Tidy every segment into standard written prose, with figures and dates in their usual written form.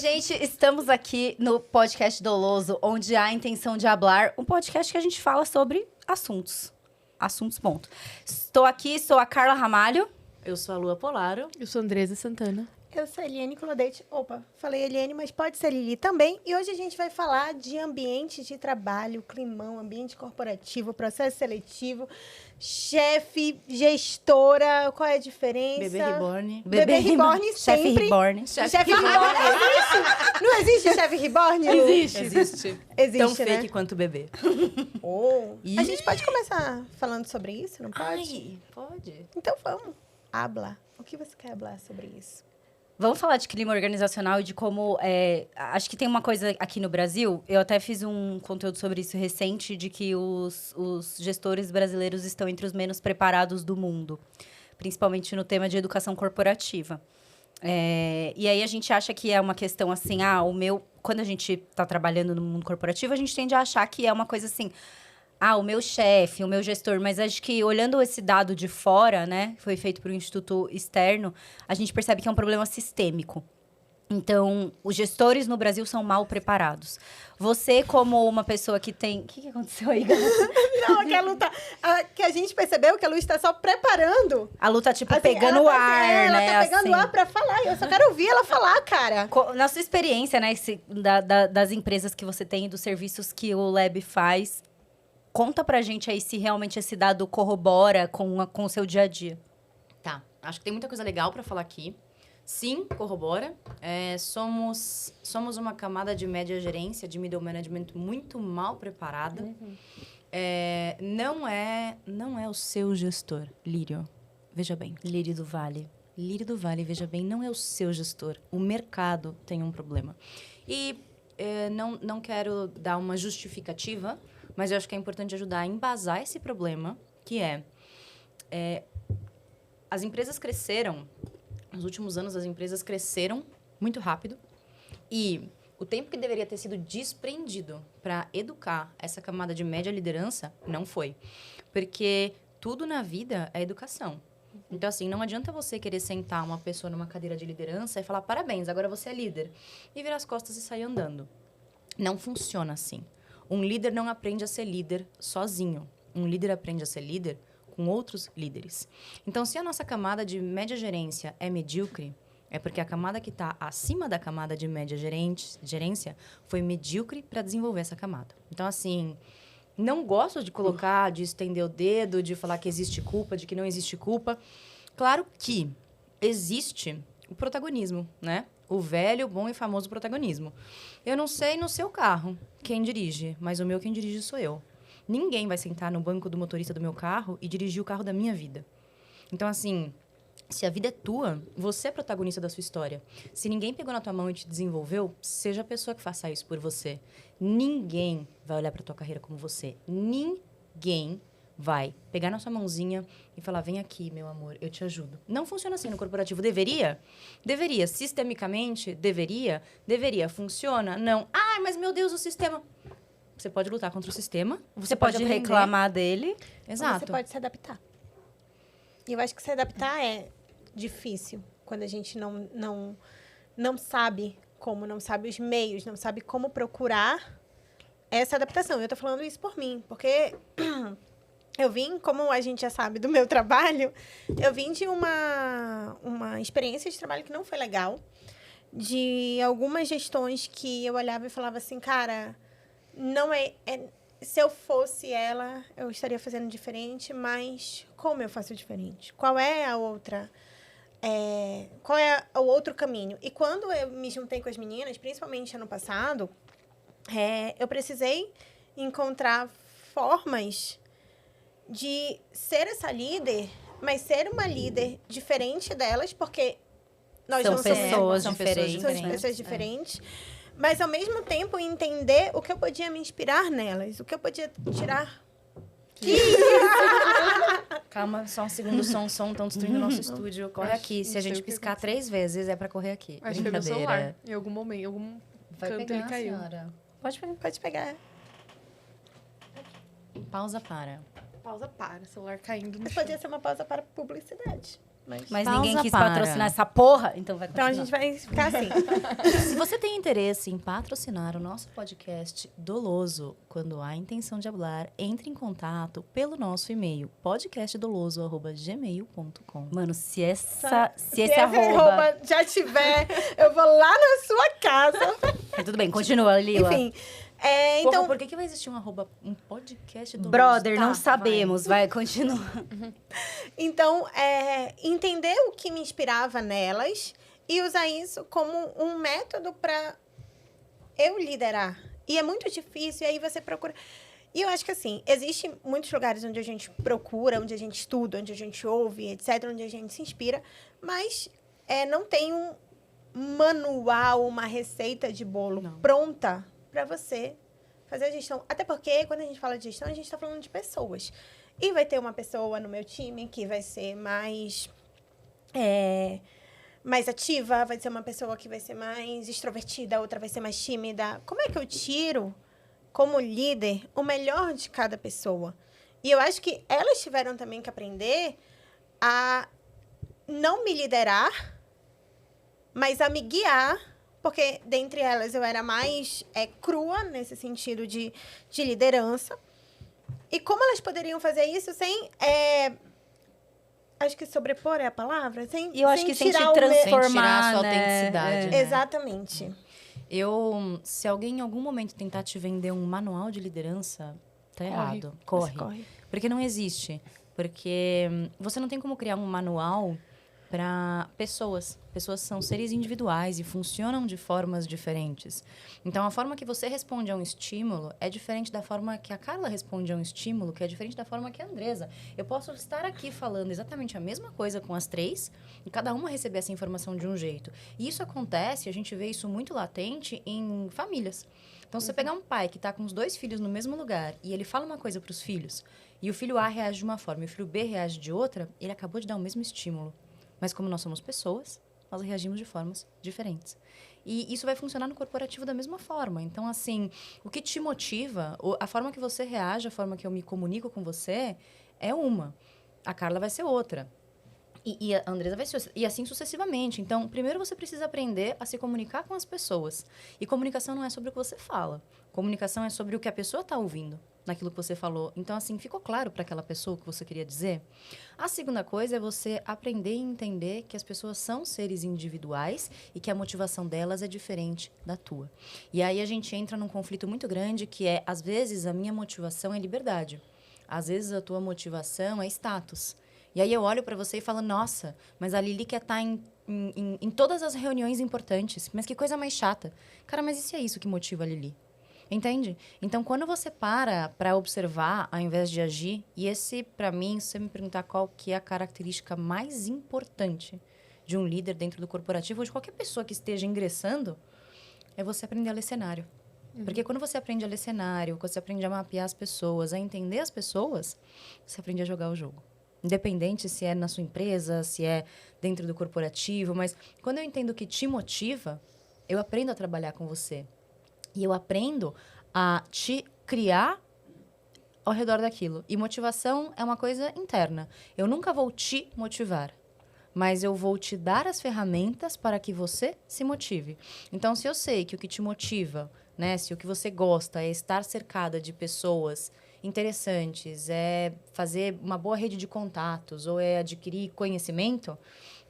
gente, estamos aqui no podcast Doloso, onde há a intenção de hablar, um podcast que a gente fala sobre assuntos. Assuntos, ponto. Estou aqui, sou a Carla Ramalho. Eu sou a Lua Polaro. Eu sou Andresa Santana. Eu sou a Eliane Colodete. Opa, falei Eliane, mas pode ser Lili também. E hoje a gente vai falar de ambiente de trabalho, climão, ambiente corporativo, processo seletivo, chefe, gestora, qual é a diferença? Bebê reborn. Bebê reborn Chefe sempre. reborn. Chefe reborn existe? Não existe chefe reborn? Lu? Existe. Existe. Existe, Tão né? fake quanto bebê. Oh. Ih. A gente pode começar falando sobre isso, não pode? Ai, pode. Então vamos. Habla. O que você quer falar sobre isso? Vamos falar de clima organizacional e de como... acho que tem uma coisa aqui no Brasil, eu até fiz um conteúdo sobre isso recente, de que os gestores brasileiros estão entre os menos preparados do mundo, principalmente no tema de educação corporativa. E aí a gente acha que é uma questão assim, quando a gente está trabalhando no mundo corporativo, a gente tende a achar que é uma coisa assim... o meu chefe, o meu gestor, mas acho que olhando esse dado de fora, né, foi feito por um instituto externo, a gente percebe que é um problema sistêmico. Então, os gestores no Brasil são mal preparados. Você, como uma pessoa que tem... O que aconteceu aí, galera? Não, que a Lu tá... que a gente percebeu que a Lu está só preparando. A Lu tá, tipo, Assim, pegando ela o ar, ela né? tá pegando assim. ar pra falar. Eu só quero ouvir ela falar, cara. Na sua experiência, né, das empresas que você tem e dos serviços que o Lab faz... Conta pra gente aí se realmente esse dado corrobora com o seu dia a dia. Tá, acho que tem muita coisa legal pra falar aqui. Sim, corrobora. Somos uma camada de média gerência, de middle management muito mal preparada. Não é o seu gestor, Lírio. Veja bem. Lírio do Vale. Lírio do Vale, veja bem, não é o seu gestor. O mercado tem um problema. E não quero dar uma justificativa, mas eu acho que é importante ajudar a embasar esse problema, que as empresas cresceram, nos últimos anos as empresas cresceram muito rápido e o tempo que deveria ter sido desprendido para educar essa camada de média liderança não foi. Porque tudo na vida é educação. Então, assim, não adianta você querer sentar uma pessoa numa cadeira de liderança e falar parabéns, agora você é líder, e virar as costas e sair andando. Não funciona assim. Um líder não aprende a ser líder sozinho. Um líder aprende a ser líder com outros líderes. Então, se a nossa camada de média gerência é medíocre, é porque a camada que está acima da camada de média gerência foi medíocre para desenvolver essa camada. Então, assim, não gosto de colocar, de estender o dedo, de falar que existe culpa, de que não existe culpa. Claro que existe o protagonismo, né? O velho, bom e famoso protagonismo. Eu não sei no seu carro quem dirige, mas o meu quem dirige sou eu. Ninguém vai sentar no banco do motorista do meu carro e dirigir o carro da minha vida. Então, assim, se a vida é tua, você é protagonista da sua história. Se ninguém pegou na tua mão e te desenvolveu, seja a pessoa que faça isso por você. Ninguém vai olhar pra tua carreira como você. Ninguém vai pegar na sua mãozinha e falar, vem aqui, meu amor, eu te ajudo. Não funciona assim no corporativo. Deveria? Deveria. Sistemicamente? Deveria. Deveria. Funciona? Não. Mas meu Deus, o sistema... Você pode lutar contra o sistema. Você pode aprender. reclamar dele. Exato. Você pode se adaptar. E eu acho que se adaptar é difícil. Quando a gente não sabe como, não sabe os meios, não sabe como procurar essa adaptação. Eu tô falando isso por mim, porque... Eu vim, como a gente já sabe do meu trabalho, eu vim de uma experiência de trabalho que não foi legal. De algumas gestões que eu olhava e falava assim, cara, não se eu fosse ela, eu estaria fazendo diferente, mas como eu faço diferente? Qual é a outra... qual é o outro caminho? E quando eu me juntei com as meninas, principalmente ano passado, eu precisei encontrar formas de ser essa líder, mas ser uma líder diferente delas, porque nós São não pessoas somos diferentes. são pessoas diferentes, mas ao mesmo tempo entender o que eu podia me inspirar nelas, o que eu podia tirar. Calma, só um segundo, som, estão destruindo o nosso estúdio. Corre aqui. Se a gente piscar 3 vezes, é pra correr aqui. Acho que foi meu celular. Em algum momento, em algum Vai canto pegar, ele caiu. senhora. Pode pegar. Pausa para. Pausa para, celular caindo no Mas chão. podia ser uma pausa para publicidade. Mas Pausa ninguém quis para. patrocinar essa porra, então vai Então continuar. a gente vai ficar assim. Se você tem interesse em patrocinar o nosso podcast Doloso, quando há intenção de falar, entre em contato pelo nosso e-mail podcastdoloso@gmail.com. Mano, se esse esse arroba... já tiver, eu vou lá na sua casa. Tudo bem, continua, Lila. Enfim. Então, Então, por que vai existir um podcast Doloso? Brother, Tá, não vai. sabemos. Vai, continua. Então, entender o que me inspirava nelas e usar isso como um método para eu liderar. E é muito difícil, e aí você procura... E eu acho que, assim, existem muitos lugares onde a gente procura, onde a gente estuda, onde a gente ouve, etc., onde a gente se inspira, mas não tem um manual, uma receita de bolo pronta para você fazer a gestão. Até porque, quando a gente fala de gestão, a gente está falando de pessoas. E vai ter uma pessoa no meu time que vai ser mais ativa, vai ser uma pessoa que vai ser mais extrovertida, outra vai ser mais tímida. Como é que eu tiro, como líder, o melhor de cada pessoa? E eu acho que elas tiveram também que aprender a não me liderar, mas a me guiar, porque dentre elas eu era mais crua nesse sentido de liderança. E como elas poderiam fazer isso sem... acho que sobrepor é a palavra? E eu acho que sem te tirar transformar, Sem tirar a sua né? autenticidade, né? Exatamente. Se alguém em algum momento tentar te vender um manual de liderança, tá errado. Corre. Porque não existe. Porque você não tem como criar um manual para pessoas. Pessoas são seres individuais e funcionam de formas diferentes. Então, a forma que você responde a um estímulo é diferente da forma que a Carla responde a um estímulo, que é diferente da forma que a Andresa. Eu posso estar aqui falando exatamente a mesma coisa com as três e cada uma receber essa informação de um jeito. E isso acontece, a gente vê isso muito latente em famílias. Então, se você pegar um pai que está com os 2 filhos no mesmo lugar e ele fala uma coisa para os filhos e o filho A reage de uma forma e o filho B reage de outra, ele acabou de dar o mesmo estímulo. Mas como nós somos pessoas, nós reagimos de formas diferentes. E isso vai funcionar no corporativo da mesma forma. Então, assim, o que te motiva, a forma que você reage, a forma que eu me comunico com você, é uma. A Carla vai ser outra. E a Andresa vai ser... E assim sucessivamente. Então, primeiro você precisa aprender a se comunicar com as pessoas. E comunicação não é sobre o que você fala. Comunicação é sobre o que a pessoa está ouvindo naquilo que você falou. Então, assim, ficou claro para aquela pessoa o que você queria dizer? A segunda coisa é você aprender e entender que as pessoas são seres individuais e que a motivação delas é diferente da tua. E aí a gente entra num conflito muito grande que é, às vezes, a minha motivação é liberdade. Às vezes, a tua motivação é status. E aí eu olho para você e falo, nossa, mas a Lili quer estar em todas as reuniões importantes. Mas que coisa mais chata. Cara, mas e se é isso que motiva a Lili? Entende? Então, quando você para observar, ao invés de agir, e esse, para mim, se você me perguntar qual que é a característica mais importante de um líder dentro do corporativo, ou de qualquer pessoa que esteja ingressando, é você aprender a ler cenário. Porque quando você aprende a ler cenário, quando você aprende a mapear as pessoas, a entender as pessoas, você aprende a jogar o jogo. Independente se é na sua empresa, se é dentro do corporativo, mas quando eu entendo o que te motiva, eu aprendo a trabalhar com você. E eu aprendo a te criar ao redor daquilo. E motivação é uma coisa interna. Eu nunca vou te motivar, mas eu vou te dar as ferramentas para que você se motive. Então, se eu sei que o que te motiva, né, se o que você gosta é estar cercada de pessoas interessantes, é fazer uma boa rede de contatos ou é adquirir conhecimento,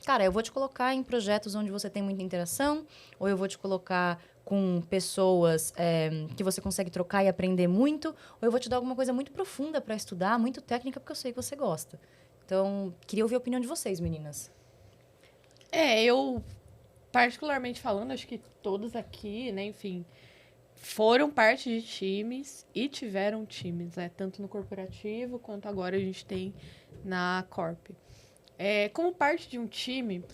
cara, eu vou te colocar em projetos onde você tem muita interação, ou eu vou te colocar com pessoas que você consegue trocar e aprender muito, ou eu vou te dar alguma coisa muito profunda para estudar, muito técnica, porque eu sei que você gosta. Então, queria ouvir a opinião de vocês, meninas. Eu, particularmente falando, acho que todos aqui, né, enfim, foram parte de times e tiveram times, né, tanto no corporativo quanto agora a gente tem na Corp. Como parte de um time,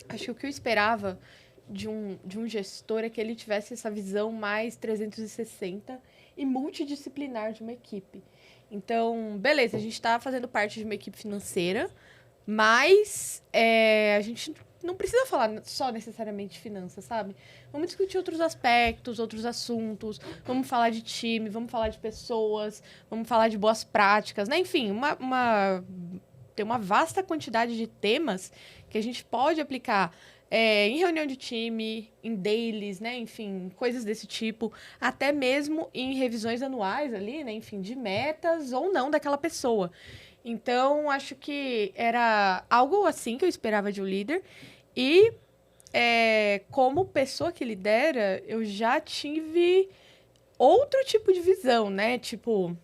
acho que o que eu esperava de um gestor é que ele tivesse essa visão mais 360 e multidisciplinar de uma equipe. Então, beleza, a gente está fazendo parte de uma equipe financeira, mas a gente não precisa falar só necessariamente de finanças, sabe? Vamos discutir outros aspectos, outros assuntos, vamos falar de time, vamos falar de pessoas, vamos falar de boas práticas, né? Enfim, tem uma vasta quantidade de temas que a gente pode aplicar em reunião de time, em dailies, né? Enfim, coisas desse tipo. Até mesmo em revisões anuais ali, né? Enfim, de metas ou não daquela pessoa. Então, acho que era algo assim que eu esperava de um líder. E, como pessoa que lidera, eu já tive outro tipo de visão, né? Tipo,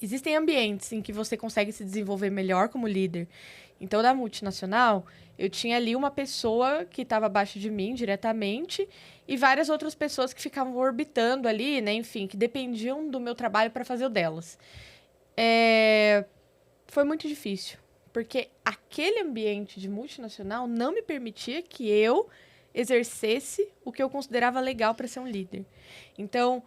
existem ambientes em que você consegue se desenvolver melhor como líder. Então, da multinacional, eu tinha ali uma pessoa que estava abaixo de mim diretamente e várias outras pessoas que ficavam orbitando ali, né? Enfim, que dependiam do meu trabalho para fazer o delas. Foi muito difícil, porque aquele ambiente de multinacional não me permitia que eu exercesse o que eu considerava legal para ser um líder. Então,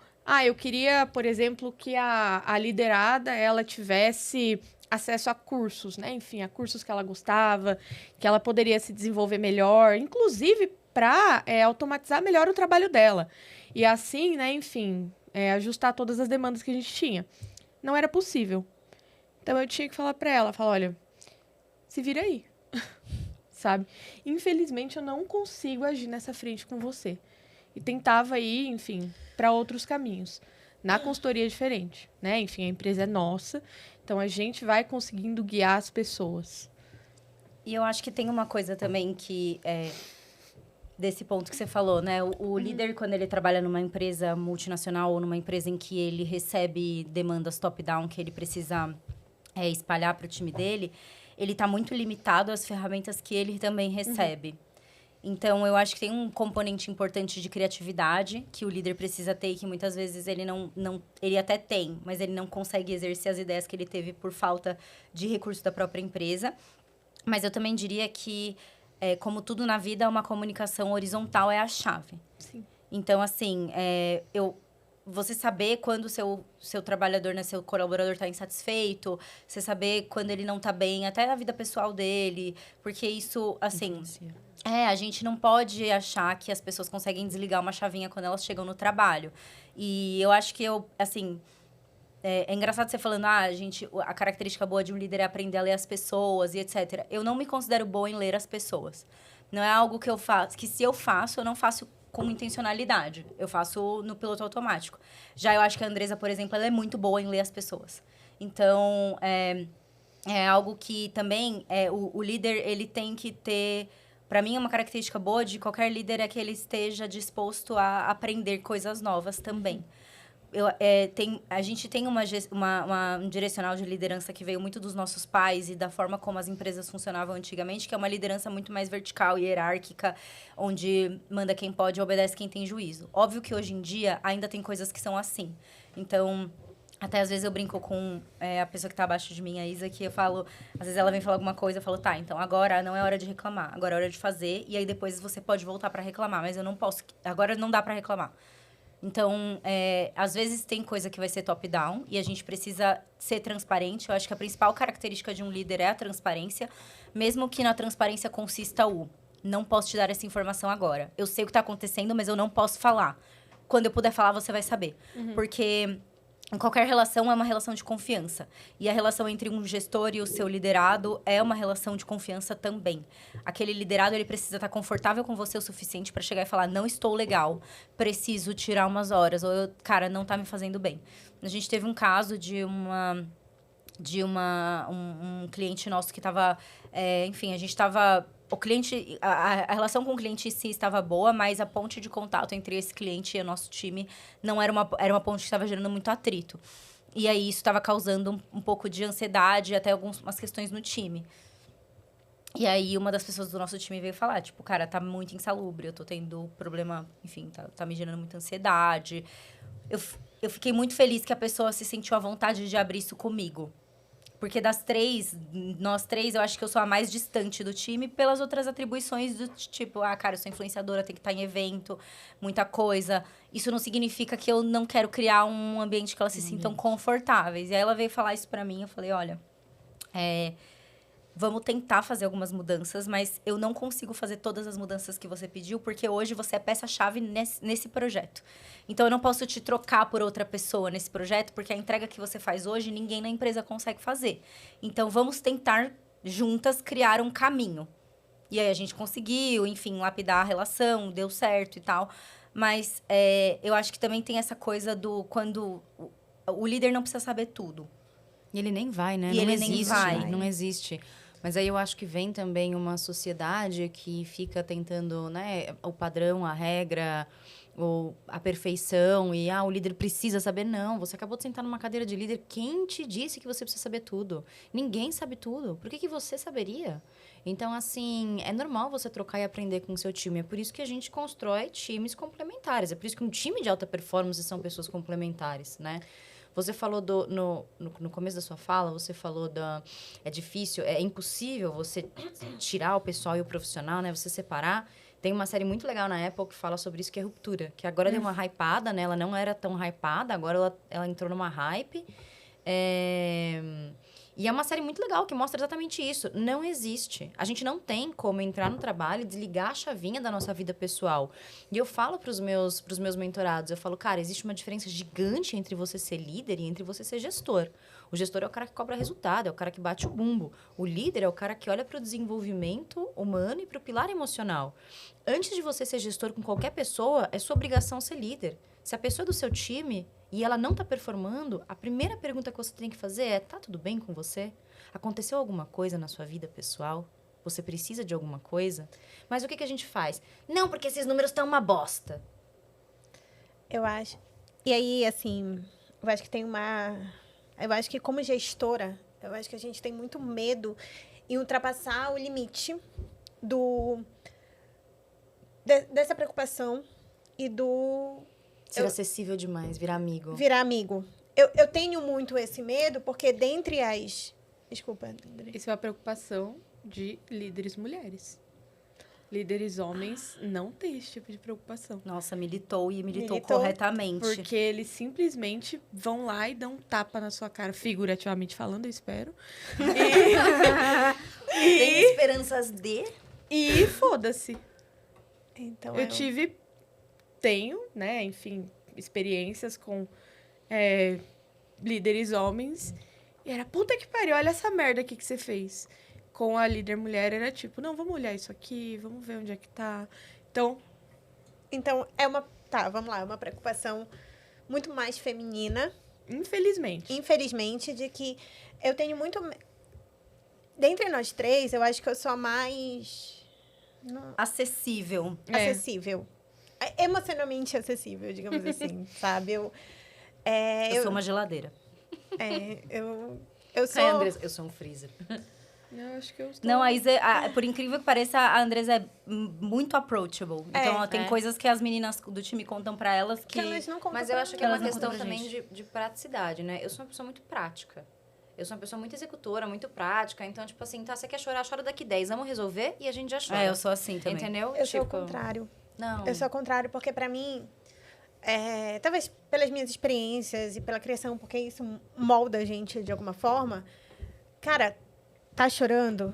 eu queria, por exemplo, que a liderada ela tivesse acesso a cursos, né? Enfim, a cursos que ela gostava, que ela poderia se desenvolver melhor, inclusive para automatizar melhor o trabalho dela. E assim, né? Enfim, ajustar todas as demandas que a gente tinha. Não era possível. Então eu tinha que falar para ela, olha, se vira aí, sabe? Infelizmente eu não consigo agir nessa frente com você. E tentava ir, enfim, para outros caminhos. Na consultoria é diferente, né? Enfim, a empresa é nossa, então a gente vai conseguindo guiar as pessoas. E eu acho que tem uma coisa também que desse ponto que você falou, né? O líder, quando ele trabalha numa empresa multinacional ou numa empresa em que ele recebe demandas top-down que ele precisa espalhar para o time dele, ele está muito limitado às ferramentas que ele também recebe. Então, eu acho que tem um componente importante de criatividade que o líder precisa ter e que muitas vezes ele não ele até tem, mas ele não consegue exercer as ideias que ele teve por falta de recurso da própria empresa. Mas eu também diria que, como tudo na vida, uma comunicação horizontal é a chave. Sim. Então, assim, você saber quando o seu trabalhador, né, seu colaborador está insatisfeito, você saber quando ele não está bem, até na vida pessoal dele, porque isso, assim... a gente não pode achar que as pessoas conseguem desligar uma chavinha quando elas chegam no trabalho. E eu acho que é engraçado você falando, a característica boa de um líder é aprender a ler as pessoas e etc. Eu não me considero boa em ler as pessoas. Não é algo que eu faço, que se eu faço, eu não faço com intencionalidade. Eu faço no piloto automático. Já eu acho que a Andresa, por exemplo, ela é muito boa em ler as pessoas. Então, é algo que também o líder, ele tem que ter... Para mim, uma característica boa de qualquer líder é que ele esteja disposto a aprender coisas novas também. A gente tem um direcional de liderança que veio muito dos nossos pais e da forma como as empresas funcionavam antigamente, que é uma liderança muito mais vertical e hierárquica, onde manda quem pode e obedece quem tem juízo. Óbvio que hoje em dia ainda tem coisas que são assim. Então, até às vezes eu brinco com a pessoa que está abaixo de mim, a Isa, que eu falo... Às vezes ela vem falar alguma coisa, eu falo, tá, então agora não é hora de reclamar, agora é hora de fazer, e aí depois você pode voltar para reclamar, mas eu não posso... Agora não dá para reclamar. Então, às vezes tem coisa que vai ser top-down e a gente precisa ser transparente. Eu acho que a principal característica de um líder é a transparência, mesmo que na transparência consista não posso te dar essa informação agora. Eu sei o que está acontecendo, mas eu não posso falar. Quando eu puder falar, você vai saber. Porque... Em qualquer relação é uma relação de confiança. E a relação entre um gestor e o seu liderado é uma relação de confiança também. Aquele liderado, ele precisa estar confortável com você o suficiente para chegar e falar, não estou legal, preciso tirar umas horas, ou cara, não está me fazendo bem. A gente teve um caso de um cliente nosso que estava... enfim, a gente estava... O cliente, a relação com o cliente em si estava boa, mas a ponte de contato entre esse cliente e o nosso time não era era uma ponte que estava gerando muito atrito. E aí isso estava causando um pouco de ansiedade e até algumas questões no time. E aí uma das pessoas do nosso time veio falar, tipo, cara, tá muito insalubre, eu tô tendo problema, enfim, tá me gerando muita ansiedade. Eu fiquei muito feliz que a pessoa se sentiu à vontade de abrir isso comigo. Porque nós três, eu acho que eu sou a mais distante do time pelas outras atribuições do tipo, cara, eu sou influenciadora, tenho que estar em evento, muita coisa. Isso não significa que eu não quero criar um ambiente que elas se sintam confortáveis. E aí ela veio falar isso pra mim, eu falei, olha, vamos tentar fazer algumas mudanças, mas eu não consigo fazer todas as mudanças que você pediu, porque hoje você é peça-chave nesse projeto. Então, eu não posso te trocar por outra pessoa nesse projeto, porque a entrega que você faz hoje, ninguém na empresa consegue fazer. Então, vamos tentar, juntas, criar um caminho. E aí, a gente conseguiu, enfim, lapidar a relação, deu certo e tal. Mas eu acho que também tem essa coisa do quando o líder não precisa saber tudo. E ele nem vai, né? E não ele existe, nem vai. não existe. Mas aí eu acho que vem também uma sociedade que fica tentando, né, o padrão, a regra, ou a perfeição, e o líder precisa saber. Não, você acabou de sentar numa cadeira de líder, quem te disse que você precisa saber tudo? Ninguém sabe tudo. Por que você saberia? Então, assim, é normal você trocar e aprender com o seu time. É por isso que a gente constrói times complementares. É por isso que um time de alta performance são pessoas complementares, né? Você falou no começo da sua fala, você falou é difícil, é impossível você tirar o pessoal e o profissional, né? Você separar. Tem uma série muito legal na Apple que fala sobre isso, que é Ruptura. Que agora deu uma hypada, né? Ela não era tão hypada, agora ela entrou numa hype. E é uma série muito legal, que mostra exatamente isso. Não existe. A gente não tem como entrar no trabalho e desligar a chavinha da nossa vida pessoal. E eu falo pros meus mentorados, eu falo, cara, existe uma diferença gigante entre você ser líder e entre você ser gestor. O gestor é o cara que cobra resultado, é o cara que bate o bumbo. O líder é o cara que olha para o desenvolvimento humano e para o pilar emocional. Antes de você ser gestor com qualquer pessoa, é sua obrigação ser líder. Se a pessoa é do seu time e ela não está performando, a primeira pergunta que você tem que fazer é: tá tudo bem com você? Aconteceu alguma coisa na sua vida pessoal? Você precisa de alguma coisa? Mas o que a gente faz? Não, porque esses números estão uma bosta. Eu acho. E aí, assim, eu acho que tem uma... Eu acho que como gestora, eu acho que a gente tem muito medo em ultrapassar o limite dessa preocupação e do... Ser acessível demais, virar amigo. Virar amigo. Eu tenho muito esse medo, porque dentre as... Desculpa, André. Isso é uma preocupação de líderes mulheres. Líderes homens não têm esse tipo de preocupação. Nossa, militou corretamente. Porque eles simplesmente vão lá e dão um tapa na sua cara, figurativamente falando, eu espero. Tem esperanças de... E foda-se. Então, Tenho, né, enfim, experiências com líderes homens. E era, puta que pariu, olha essa merda aqui que você fez. Com a líder mulher, era tipo, não, vamos olhar isso aqui, vamos ver onde é que tá. Então, é uma... Tá, vamos lá, é uma preocupação muito mais feminina. Infelizmente, de que eu tenho muito... Dentre nós três, eu acho que eu sou a mais... Acessível. Acessível. Emocionalmente acessível, digamos assim, sabe? Eu sou uma geladeira. Eu sou... Andressa, eu sou um freezer. Eu acho que eu estou... Não, a Isa, por incrível que pareça, a Andressa é muito approachable. Então, tem coisas que as meninas do time contam pra elas que elas não contam. Mas eu acho que é uma elas não questão contam pra também de praticidade, né? Eu sou uma pessoa muito prática. Eu sou uma pessoa muito executora, muito prática. Então, tipo assim, tá, você quer chorar, chora daqui 10. Vamos resolver e a gente já chora. eu sou assim também. Entendeu? Eu sou o contrário. Não. Eu sou o contrário, porque pra mim... talvez pelas minhas experiências e pela criação, porque isso molda a gente de alguma forma. Cara, tá chorando?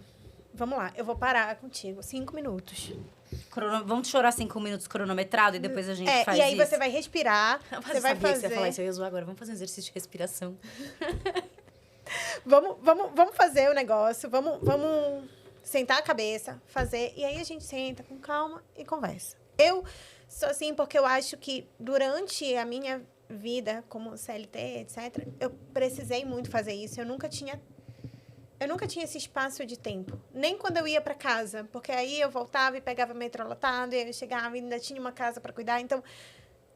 Vamos lá, eu vou parar contigo. 5 minutos. Vamos chorar 5 minutos cronometrado e depois a gente faz e aí isso. você vai respirar, você vai fazer... Que você ia falar isso, eu ia zoar agora. Vamos fazer um exercício de respiração. Vamos fazer o negócio, vamos sentar a cabeça, fazer, e aí a gente senta com calma e conversa. Eu sou assim porque eu acho que durante a minha vida como CLT, etc., eu precisei muito fazer isso. Eu nunca tinha esse espaço de tempo. Nem quando eu ia para casa, porque aí eu voltava e pegava metrô lotado, e aí eu chegava e ainda tinha uma casa para cuidar. Então,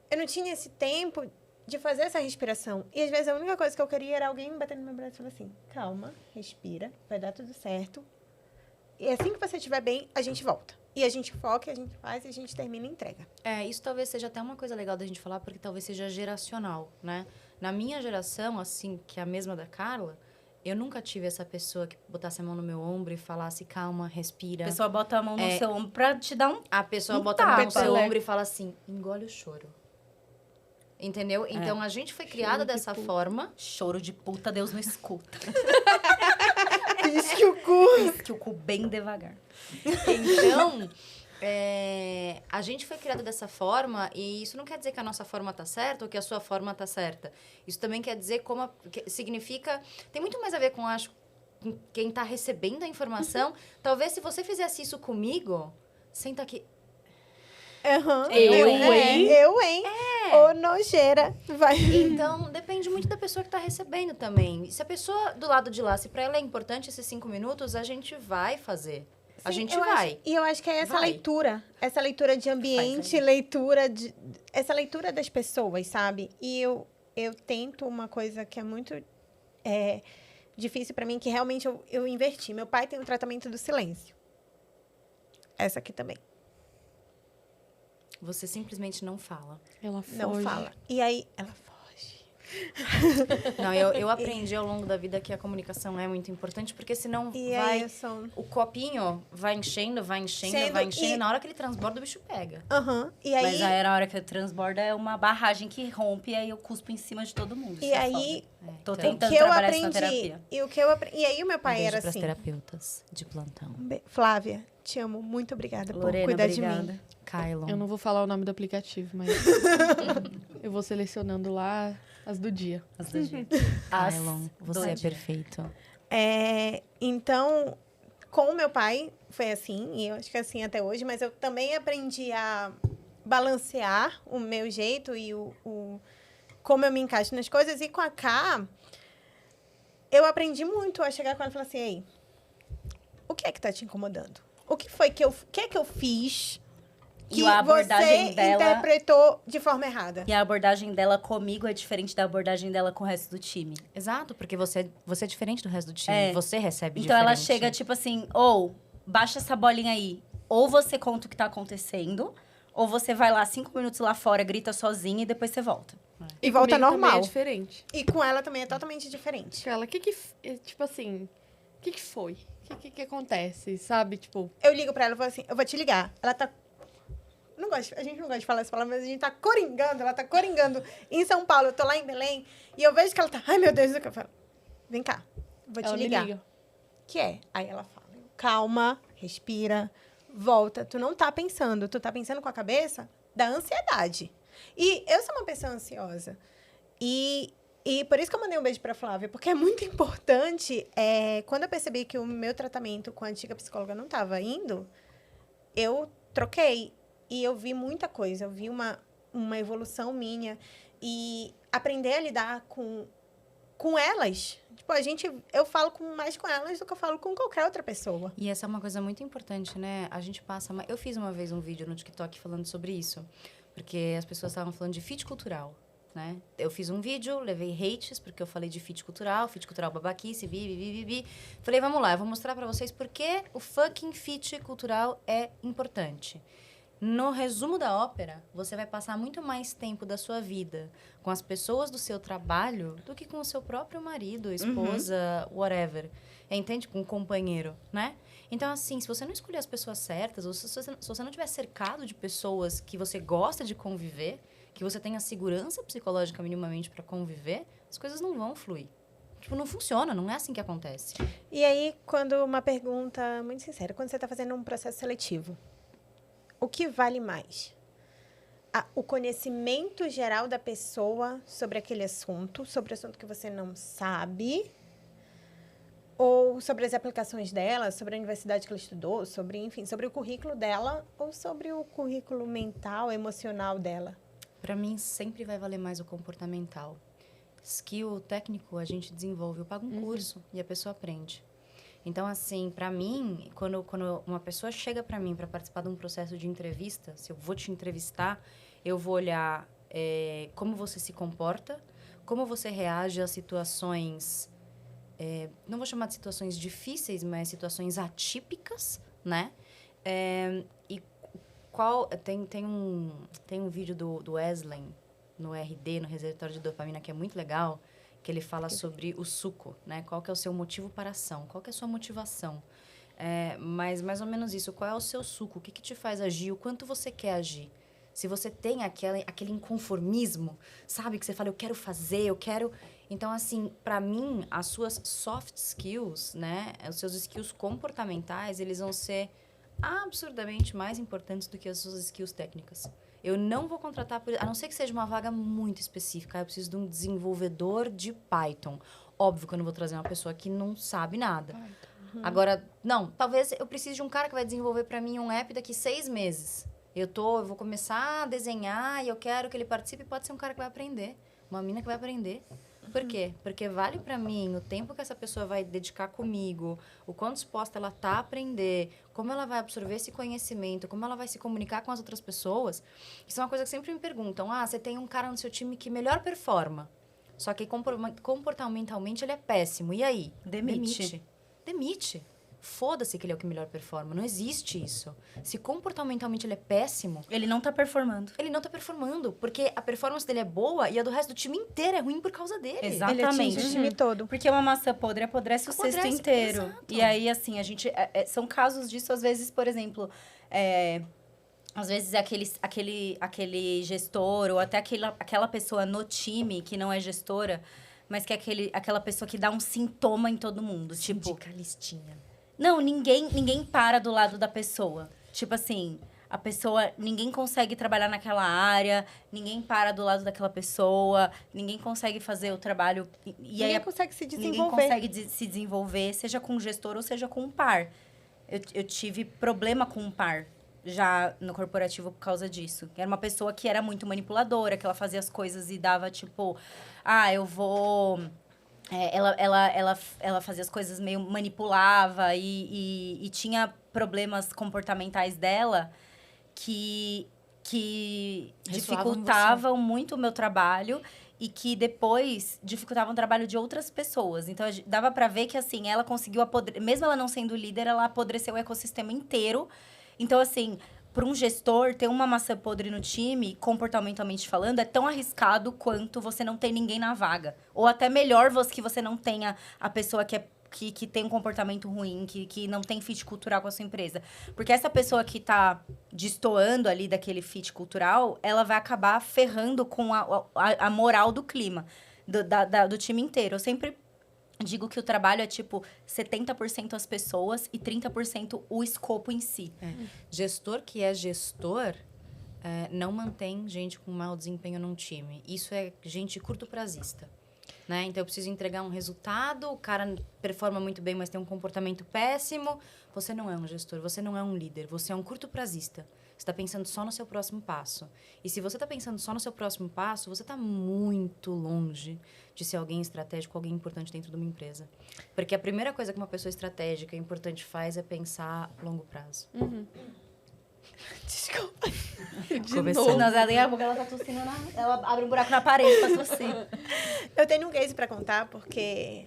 eu não tinha esse tempo de fazer essa respiração. E, às vezes, a única coisa que eu queria era alguém batendo no meu braço e falar assim, calma, respira, vai dar tudo certo. E assim que você estiver bem, a gente volta. E a gente foca, a gente faz e a gente termina e entrega. Isso talvez seja até uma coisa legal da gente falar, porque talvez seja geracional, né? Na minha geração, assim, que é a mesma da Carla, eu nunca tive essa pessoa que botasse a mão no meu ombro e falasse, calma, respira. A pessoa bota a mão no seu ombro pra te dar um... A pessoa um bota a mão no tapa. seu ombro e fala assim, engole o choro. Entendeu? Então, a gente foi criada dessa forma. Choro de puta, Deus não escuta. Pisque o cu. que o cu bem devagar. Então, a gente foi criado dessa forma e isso não quer dizer que a nossa forma tá certa ou que a sua forma tá certa. Isso também quer dizer significa... Tem muito mais a ver com, acho, com quem tá recebendo a informação. Talvez se você fizesse isso comigo, senta aqui... Aham. Eu, hein? Eu, hein? Ô, nojeira. Vai. Então, depende muito da pessoa que tá recebendo também. Se a pessoa do lado de lá, se pra ela é importante esses 5 minutos, a gente vai fazer. A Sim, gente eu vai. acho- e eu acho que é essa Vai. leitura. Essa leitura de ambiente, essa leitura das pessoas, sabe? E eu tento uma coisa que é muito difícil pra mim, que realmente eu inverti. Meu pai tem um tratamento do silêncio. Essa aqui também. Você simplesmente não fala. Ela foge. Não fala. E aí, ela foge. Não, eu aprendi ao longo da vida que a comunicação é muito importante, porque senão E vai... aí, eu sou... O copinho vai enchendo, vai enchendo, Enchendo, vai enchendo. e- E na hora que ele transborda, o bicho pega. Aham. E aí... Mas aí, na hora que transborda, é uma barragem que rompe e aí eu cuspo em cima de todo mundo. E Isso é aí, foda. Tô então, tentando que eu trabalhar isso na aprendi... terapia. E o que eu aprendi... E aí, o meu pai Beijo era pras assim... terapeutas de plantão. Flávia, te amo. Muito obrigada por Lorena, cuidar de obrigada. mim. Kylon. Eu não vou falar o nome do aplicativo, mas eu vou selecionando lá as do dia. As do dia. Kylon, você do é dia. perfeito. Então, com o meu pai, foi assim. E eu acho que é assim até hoje. Mas eu também aprendi a balancear o meu jeito e como eu me encaixo nas coisas. E com a Ká, eu aprendi muito a chegar com ela e falar assim, ei, o que é que tá te incomodando? O que foi que eu fiz que E a abordagem você dela- interpretou de forma errada? E a abordagem dela comigo é diferente da abordagem dela com o resto do time. Exato, porque você é diferente do resto do time. É. Você recebe Então ela diferente. chega tipo assim, ou baixa essa bolinha aí. Ou você conta o que tá acontecendo, ou você vai lá 5 minutos lá fora, grita sozinha e depois você volta. E volta comigo também normal. é diferente. E com ela também é totalmente diferente. Ela, tipo assim, o que foi? O que acontece, sabe? Tipo, Eu ligo pra ela e falo assim, eu vou te ligar. Ela tá... a gente não gosta de falar essa palavra, mas a gente tá coringando. Ela tá coringando em São Paulo. Eu tô lá em Belém. E eu vejo que ela tá... Ai, meu Deus do céu. Eu falo, vem cá, vou ela te me ligar. liga. Que é? Aí ela fala, calma, respira, volta. Tu não tá pensando, tu tá pensando com a cabeça da ansiedade. E eu sou uma pessoa ansiosa. E por isso que eu mandei um beijo pra Flávia, porque é muito importante. Quando eu percebi que o meu tratamento com a antiga psicóloga não estava indo, eu troquei. E eu vi muita coisa. Eu vi uma evolução minha. E aprender a lidar com elas. Tipo, eu falo mais com elas do que eu falo com qualquer outra pessoa. E essa é uma coisa muito importante, né? A gente passa... Eu fiz uma vez um vídeo no TikTok falando sobre isso. Porque as pessoas estavam falando de fit cultural, né? Eu fiz um vídeo, levei hates, porque eu falei de fit cultural babaquice, bi. Falei, vamos lá, eu vou mostrar pra vocês por que o fucking fit cultural é importante. No resumo da ópera, você vai passar muito mais tempo da sua vida com as pessoas do seu trabalho do que com o seu próprio marido, esposa, whatever. Entende? Com um companheiro, né? Então, assim, se você não escolher as pessoas certas, ou se você não estiver cercado de pessoas que você gosta de conviver, que você tenha segurança psicológica minimamente para conviver, as coisas não vão fluir. Tipo, não funciona, não é assim que acontece. E aí, uma pergunta muito sincera, quando você está fazendo um processo seletivo, o que vale mais? O conhecimento geral da pessoa sobre aquele assunto, sobre o assunto que você não sabe, ou sobre as aplicações dela, sobre a universidade que ela estudou, enfim, sobre o currículo dela, ou sobre o currículo mental, emocional dela? Para mim, sempre vai valer mais o comportamental. Skill técnico a gente desenvolve. Eu pago um curso e a pessoa aprende. Então, assim, para mim, quando uma pessoa chega para mim para participar de um processo de entrevista, se eu vou te entrevistar, eu vou olhar como você se comporta, como você reage a situações... não vou chamar de situações difíceis, mas situações atípicas, né? E tem um vídeo do Wesley no RD, no reservatório de dopamina, que é muito legal, que ele fala sobre o suco, né? Qual que é o seu motivo para a ação? Qual que é a sua motivação? Mas mais ou menos isso. Qual é o seu suco? O que te faz agir? O quanto você quer agir? Se você tem aquele inconformismo, sabe? Que você fala, eu quero fazer, eu quero... Então, assim, para mim, as suas soft skills, né? Os seus skills comportamentais, eles vão ser absurdamente mais importantes do que as suas skills técnicas. Eu não vou contratar, a não ser que seja uma vaga muito específica. Eu preciso de um desenvolvedor de Python. Óbvio que eu não vou trazer uma pessoa que não sabe nada. Agora, não, talvez eu precise de um cara que vai desenvolver para mim um app daqui 6 meses. Eu vou começar a desenhar e eu quero que ele participe. Pode ser um cara que vai aprender, uma mina que vai aprender. Por quê? Porque vale para mim o tempo que essa pessoa vai dedicar comigo, o quanto disposta ela tá a aprender, como ela vai absorver esse conhecimento, como ela vai se comunicar com as outras pessoas. Isso é uma coisa que sempre me perguntam. Você tem um cara no seu time que melhor performa, só que comportamentalmente ele é péssimo. E aí? Demite. Foda-se que ele é o que melhor performa. Não existe isso. Se comportamentalmente ele é péssimo... Ele não tá performando. Ele não tá performando. Porque a performance dele é boa e a do resto do time inteiro é ruim por causa dele. Exatamente. Ele atinge o time todo. Porque uma maçã podre apodrece o cesto inteiro. Exato. E aí, assim, a gente... são casos disso, às vezes, por exemplo... às vezes é aquele gestor ou até aquela pessoa no time que não é gestora, mas que é aquela pessoa que dá um sintoma em todo mundo. Sindicalistinha. Não, ninguém para do lado da pessoa. Tipo assim, a pessoa... Ninguém consegue trabalhar naquela área, ninguém para do lado daquela pessoa, ninguém consegue fazer o trabalho... Ninguém consegue se desenvolver. Ninguém consegue se desenvolver, seja com um gestor ou seja com um par. Eu tive problema com um par já no corporativo por causa disso. Era uma pessoa que era muito manipuladora, que ela fazia as coisas e dava, tipo... eu vou... Ela fazia as coisas meio manipulava e tinha problemas comportamentais dela que dificultavam muito o meu trabalho e que depois dificultavam o trabalho de outras pessoas. Então, dava para ver que, assim, ela conseguiu mesmo ela não sendo líder, ela apodreceu o ecossistema inteiro. Então, assim... Para um gestor, ter uma maçã podre no time, comportamentalmente falando, é tão arriscado quanto você não ter ninguém na vaga. Ou até melhor que você não tenha a pessoa que tem um comportamento ruim, que não tem fit cultural com a sua empresa. Porque essa pessoa que está destoando ali daquele fit cultural, ela vai acabar ferrando com a moral do clima, do time inteiro. Eu sempre... digo que o trabalho é, tipo, 70% as pessoas e 30% o escopo em si. Gestor que é gestor não mantém gente com mau desempenho num time. Isso é gente curto prazista. Né? Então, eu preciso entregar um resultado, o cara performa muito bem, mas tem um comportamento péssimo. Você não é um gestor, você não é um líder, você é um curto prazista. Você está pensando só no seu próximo passo. E se você está pensando só no seu próximo passo, você está muito longe de ser alguém estratégico, alguém importante dentro de uma empresa. Porque a primeira coisa que uma pessoa estratégica e importante faz é pensar a longo prazo. Desculpa. Nossa, daqui a pouco ela tá tossindo, ela abre um buraco na parede pra tossir. Eu tenho um case para contar, porque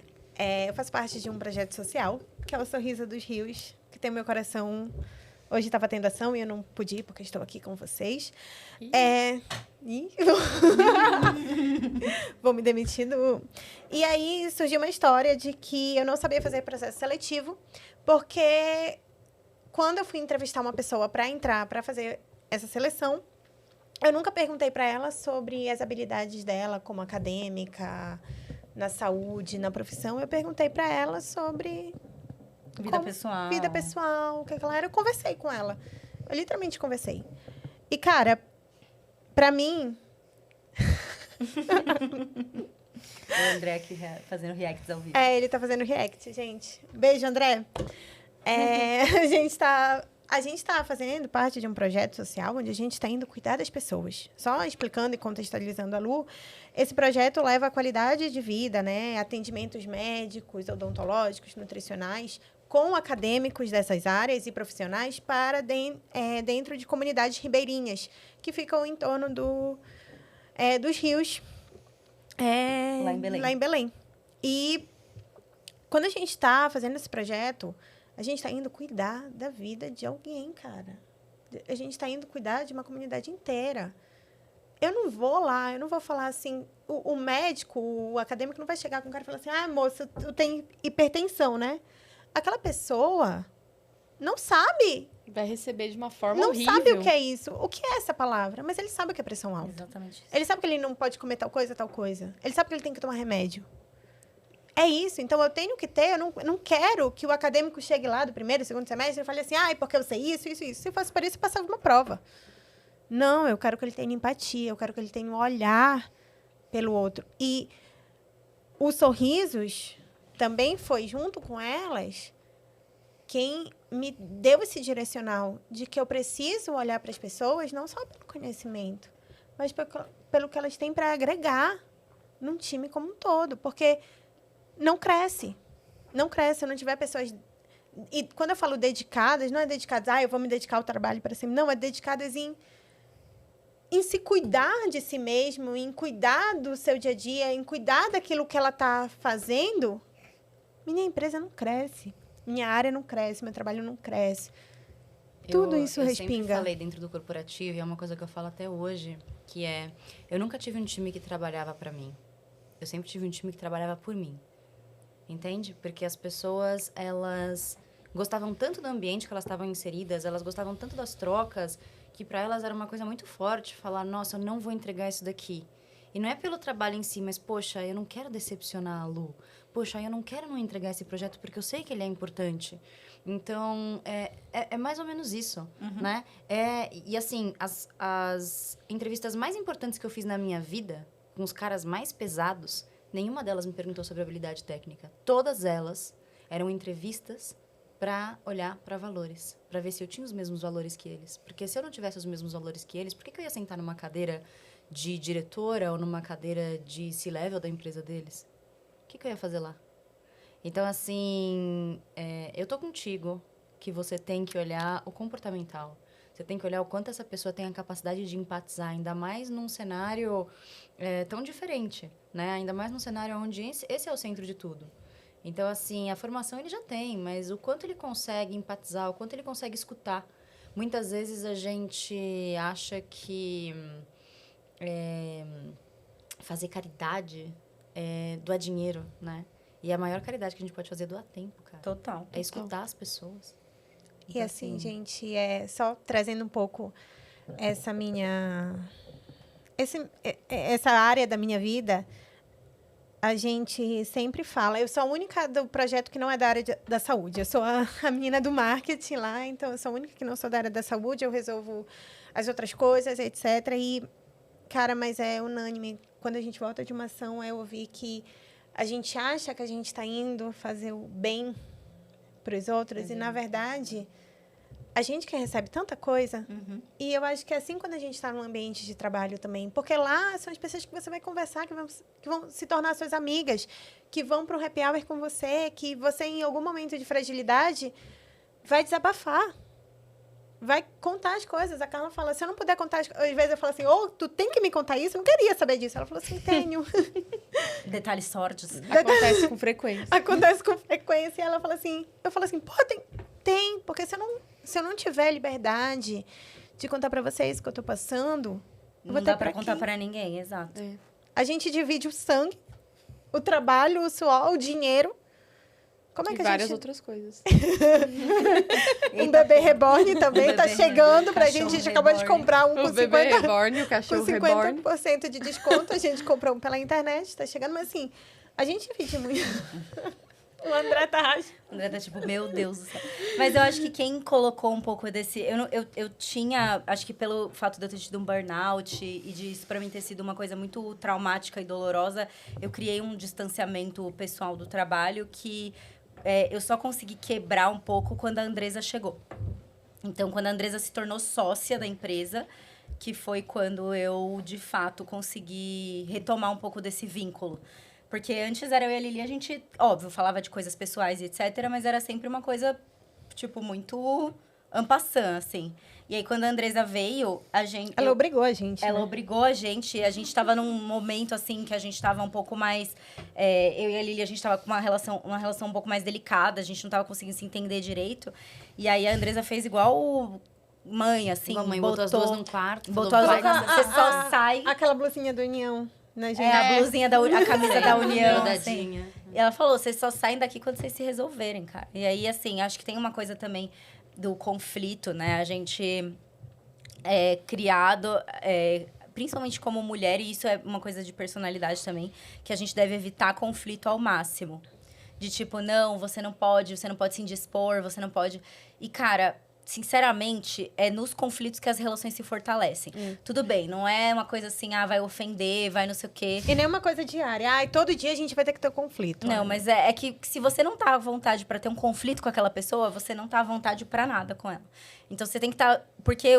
eu faço parte de um projeto social, que é o Sorriso dos Rios, que tem meu coração... Hoje estava tendo ação e eu não pude ir porque estou aqui com vocês. Vou me demitindo. E aí surgiu uma história de que eu não sabia fazer processo seletivo, porque quando eu fui entrevistar uma pessoa para entrar, para fazer essa seleção, eu nunca perguntei para ela sobre as habilidades dela como acadêmica, na saúde, na profissão. Eu perguntei para ela sobre... Vida pessoal, o que ela era. Eu conversei com ela. Eu literalmente conversei. E, cara, pra mim... O André aqui fazendo reacts ao vivo. Ele tá fazendo react, gente. Beijo, André. A gente tá fazendo parte de um projeto social onde a gente está indo cuidar das pessoas. Só explicando e contextualizando a Lu, esse projeto leva a qualidade de vida, né? Atendimentos médicos, odontológicos, nutricionais, com acadêmicos dessas áreas e profissionais para dentro de comunidades ribeirinhas, que ficam em torno dos rios lá em Belém. E quando a gente está fazendo esse projeto, a gente está indo cuidar da vida de alguém, cara. A gente está indo cuidar de uma comunidade inteira. Eu não vou falar assim... O médico, o acadêmico não vai chegar com o cara e falar assim, moça, tu tem hipertensão, né? Aquela pessoa não sabe Vai receber de uma forma não horrível. sabe o que é isso. O que é essa palavra? Mas ele sabe o que é pressão alta. Exatamente isso. Ele sabe que ele não pode comer tal coisa, tal coisa. Ele sabe que ele tem que tomar remédio. É isso. Então, eu tenho que ter... Eu não quero que o acadêmico chegue lá do primeiro, segundo semestre e fale assim, porque eu sei isso, isso, isso. Se fosse por isso, eu passava uma prova. Não, eu quero que ele tenha empatia. Eu quero que ele tenha um olhar pelo outro. E os sorrisos também foi, junto com elas, quem me deu esse direcional de que eu preciso olhar para as pessoas não só pelo conhecimento, mas pelo que elas têm para agregar num time como um todo. Porque não cresce. Não cresce se não tiver pessoas... E quando eu falo dedicadas, não é dedicadas, eu vou me dedicar ao trabalho para cima. Não, é dedicadas em se cuidar de si mesmo, em cuidar do seu dia a dia, em cuidar daquilo que ela está fazendo. Minha empresa não cresce. Minha área não cresce, meu trabalho não cresce. Tudo isso respinga. Eu sempre falei dentro do corporativo, e é uma coisa que eu falo até hoje, que é... Eu nunca tive um time que trabalhava para mim. Eu sempre tive um time que trabalhava por mim. Entende? Porque as pessoas, elas gostavam tanto do ambiente que elas estavam inseridas, elas gostavam tanto das trocas, que para elas era uma coisa muito forte falar, nossa, eu não vou entregar isso daqui. E não é pelo trabalho em si, mas, poxa, eu não quero decepcionar a Lu. Poxa, eu não quero não entregar esse projeto porque eu sei que ele é importante. Então, é mais ou menos isso, né? E assim, as entrevistas mais importantes que eu fiz na minha vida, com os caras mais pesados, nenhuma delas me perguntou sobre habilidade técnica. Todas elas eram entrevistas para olhar para valores, para ver se eu tinha os mesmos valores que eles. Porque se eu não tivesse os mesmos valores que eles, por que eu ia sentar numa cadeira de diretora ou numa cadeira de C-level da empresa deles? O que eu ia fazer lá? Então, assim, eu tô contigo que você tem que olhar o comportamental. Você tem que olhar o quanto essa pessoa tem a capacidade de empatizar, ainda mais num cenário tão diferente, né? Ainda mais num cenário onde esse é o centro de tudo. Então, assim, a formação ele já tem, mas o quanto ele consegue empatizar, o quanto ele consegue escutar. Muitas vezes a gente acha que fazer caridade doar dinheiro, né? E a maior caridade que a gente pode fazer é doar tempo, cara. Total. É escutar as pessoas. E assim, gente, só trazendo um pouco essa área da minha vida, a gente sempre fala... Eu sou a única do projeto que não é da área da saúde. Eu sou a menina do marketing lá, então eu sou a única que não sou da área da saúde. Eu resolvo as outras coisas, etc. E, cara, mas é unânime. Quando a gente volta de uma ação, é ouvir que a gente acha que a gente está indo fazer o bem para os outros. E, na verdade, a gente que recebe tanta coisa. E eu acho que é assim quando a gente está num ambiente de trabalho também. Porque lá são as pessoas que você vai conversar, que vão se tornar suas amigas, que vão para um happy hour com você, que você, em algum momento de fragilidade, vai desabafar. Vai contar as coisas. A Carla fala, se eu não puder contar as coisas... Às vezes eu falo assim, tu tem que me contar isso? Eu não queria saber disso. Ela falou assim, tenho. Detalhes sórdidos. Acontece com frequência. Acontece com frequência. E ela fala assim... Eu falo assim, tem. Porque se eu não tiver liberdade de contar pra vocês o que eu tô passando... Não dá pra contar pra ninguém, exato. A gente divide o sangue, o trabalho, o suor, o dinheiro... Como é que e várias gente... outras coisas. Um bebê reborn também tá chegando pra cachorro gente. A gente acabou de comprar um O com bebê 50... reborn, o Com cachorro reborn. 50% de desconto. A gente comprou um pela internet, tá chegando. Mas assim, a gente divide muito. O André tá... O André tá tipo, meu Deus do céu. Mas eu acho que quem colocou um pouco desse... Eu tinha... Acho que pelo fato de eu ter tido um burnout e de isso pra mim ter sido uma coisa muito traumática e dolorosa, eu criei um distanciamento pessoal do trabalho que... eu só consegui quebrar um pouco quando a Andresa chegou. Então, quando a Andresa se tornou sócia da empresa, que foi quando eu, de fato, consegui retomar um pouco desse vínculo. Porque antes era eu e a Lili, a gente, óbvio, falava de coisas pessoais e etc., mas era sempre uma coisa, tipo, muito en passant, assim. E aí, quando a Andresa veio, a gente... Ela obrigou a gente, Ela né? obrigou a gente. A gente tava num momento, assim, que a gente tava um pouco mais... eu e a Lili, a gente tava com uma relação um pouco mais delicada. A gente não tava conseguindo se entender direito. E aí, a Andresa fez igual mãe, assim. Igual mãe, botou as duas num quarto. Botou as falou, duas... vai, Você só sai... Aquela blusinha do União, né, gente? a blusinha a camisa da União, assim. Brodadinha. E ela falou, vocês só saem daqui quando vocês se resolverem, cara. E aí, assim, acho que tem uma coisa também... do conflito, né? A gente é criado, principalmente como mulher, e isso é uma coisa de personalidade também, que a gente deve evitar conflito ao máximo. De tipo, não, você não pode se indispor, você não pode... E, cara, sinceramente, é nos conflitos que as relações se fortalecem. Tudo bem, não é uma coisa assim, vai ofender, vai não sei o quê. E nem uma coisa diária. Ai, todo dia a gente vai ter que ter um conflito. Não, mas é que se você não tá à vontade pra ter um conflito com aquela pessoa, você não tá à vontade pra nada com ela. Então, você tem que estar... Porque,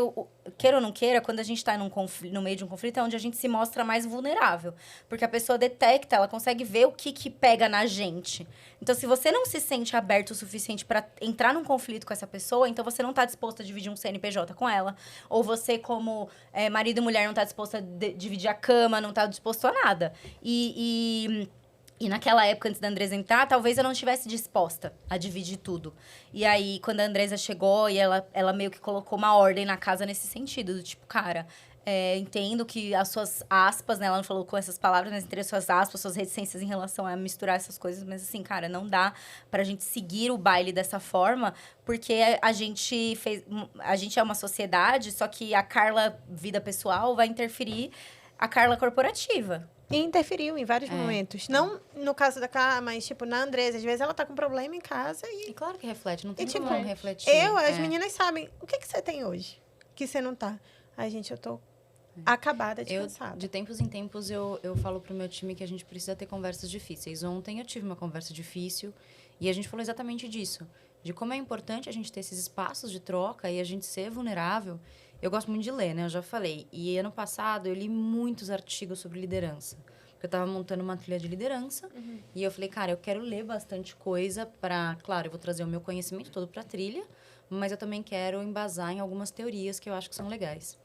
queira ou não queira, quando a gente tá no meio de um conflito, é onde a gente se mostra mais vulnerável. Porque a pessoa detecta, ela consegue ver o que pega na gente. Então, se você não se sente aberto o suficiente pra entrar num conflito com essa pessoa, então você não tá disposto a dividir um CNPJ com ela. Ou você, como marido e mulher, não tá disposto a dividir a cama, não tá disposto a nada. E naquela época, antes da Andresa entrar, talvez eu não estivesse disposta a dividir tudo. E aí, quando a Andresa chegou, e ela meio que colocou uma ordem na casa nesse sentido. Do tipo, cara, entendo que as suas aspas, né? Ela não falou com essas palavras, mas entre as suas aspas, suas reticências em relação a misturar essas coisas. Mas assim, cara, não dá pra gente seguir o baile dessa forma, porque a gente é uma sociedade, só que a Carla, vida pessoal, vai interferir a Carla corporativa. E interferiu em vários momentos. Não no caso da Cá, mas, tipo, na Andresa. Às vezes ela tá com problema em casa E claro que reflete, não tem E, como tipo, não refletir. as meninas sabem. O que você tem hoje que você não tá? Ai, gente, eu tô acabada de cansada. De tempos em tempos, eu falo pro meu time que a gente precisa ter conversas difíceis. Ontem eu tive uma conversa difícil e a gente falou exatamente disso. De como é importante a gente ter esses espaços de troca e a gente ser vulnerável. Eu gosto muito de ler, né? Eu já falei. E ano passado eu li muitos artigos sobre liderança. Porque eu estava montando uma trilha de liderança. E eu falei, cara, eu quero ler bastante coisa para... Claro, eu vou trazer o meu conhecimento todo para a trilha, mas eu também quero embasar em algumas teorias que eu acho que são legais.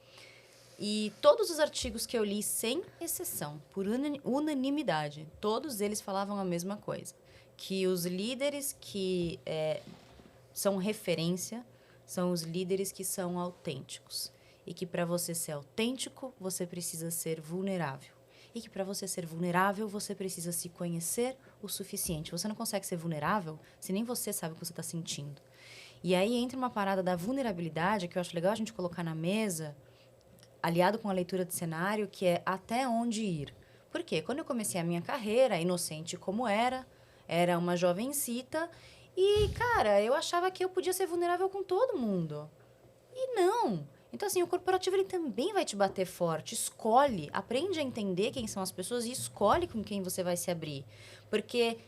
E todos os artigos que eu li, sem exceção, por unanimidade, todos eles falavam a mesma coisa. Que os líderes que são referência são os líderes que são autênticos. E que para você ser autêntico, você precisa ser vulnerável. E que para você ser vulnerável, você precisa se conhecer o suficiente. Você não consegue ser vulnerável se nem você sabe o que você está sentindo. E aí entra uma parada da vulnerabilidade, que eu acho legal a gente colocar na mesa, aliado com a leitura de cenário, que é até onde ir. Por quê? Quando eu comecei a minha carreira, inocente como era uma jovencita, e, cara, eu achava que eu podia ser vulnerável com todo mundo. E não. Então, assim, o corporativo, ele também vai te bater forte. Escolhe, aprende a entender quem são as pessoas e escolhe com quem você vai se abrir. Porque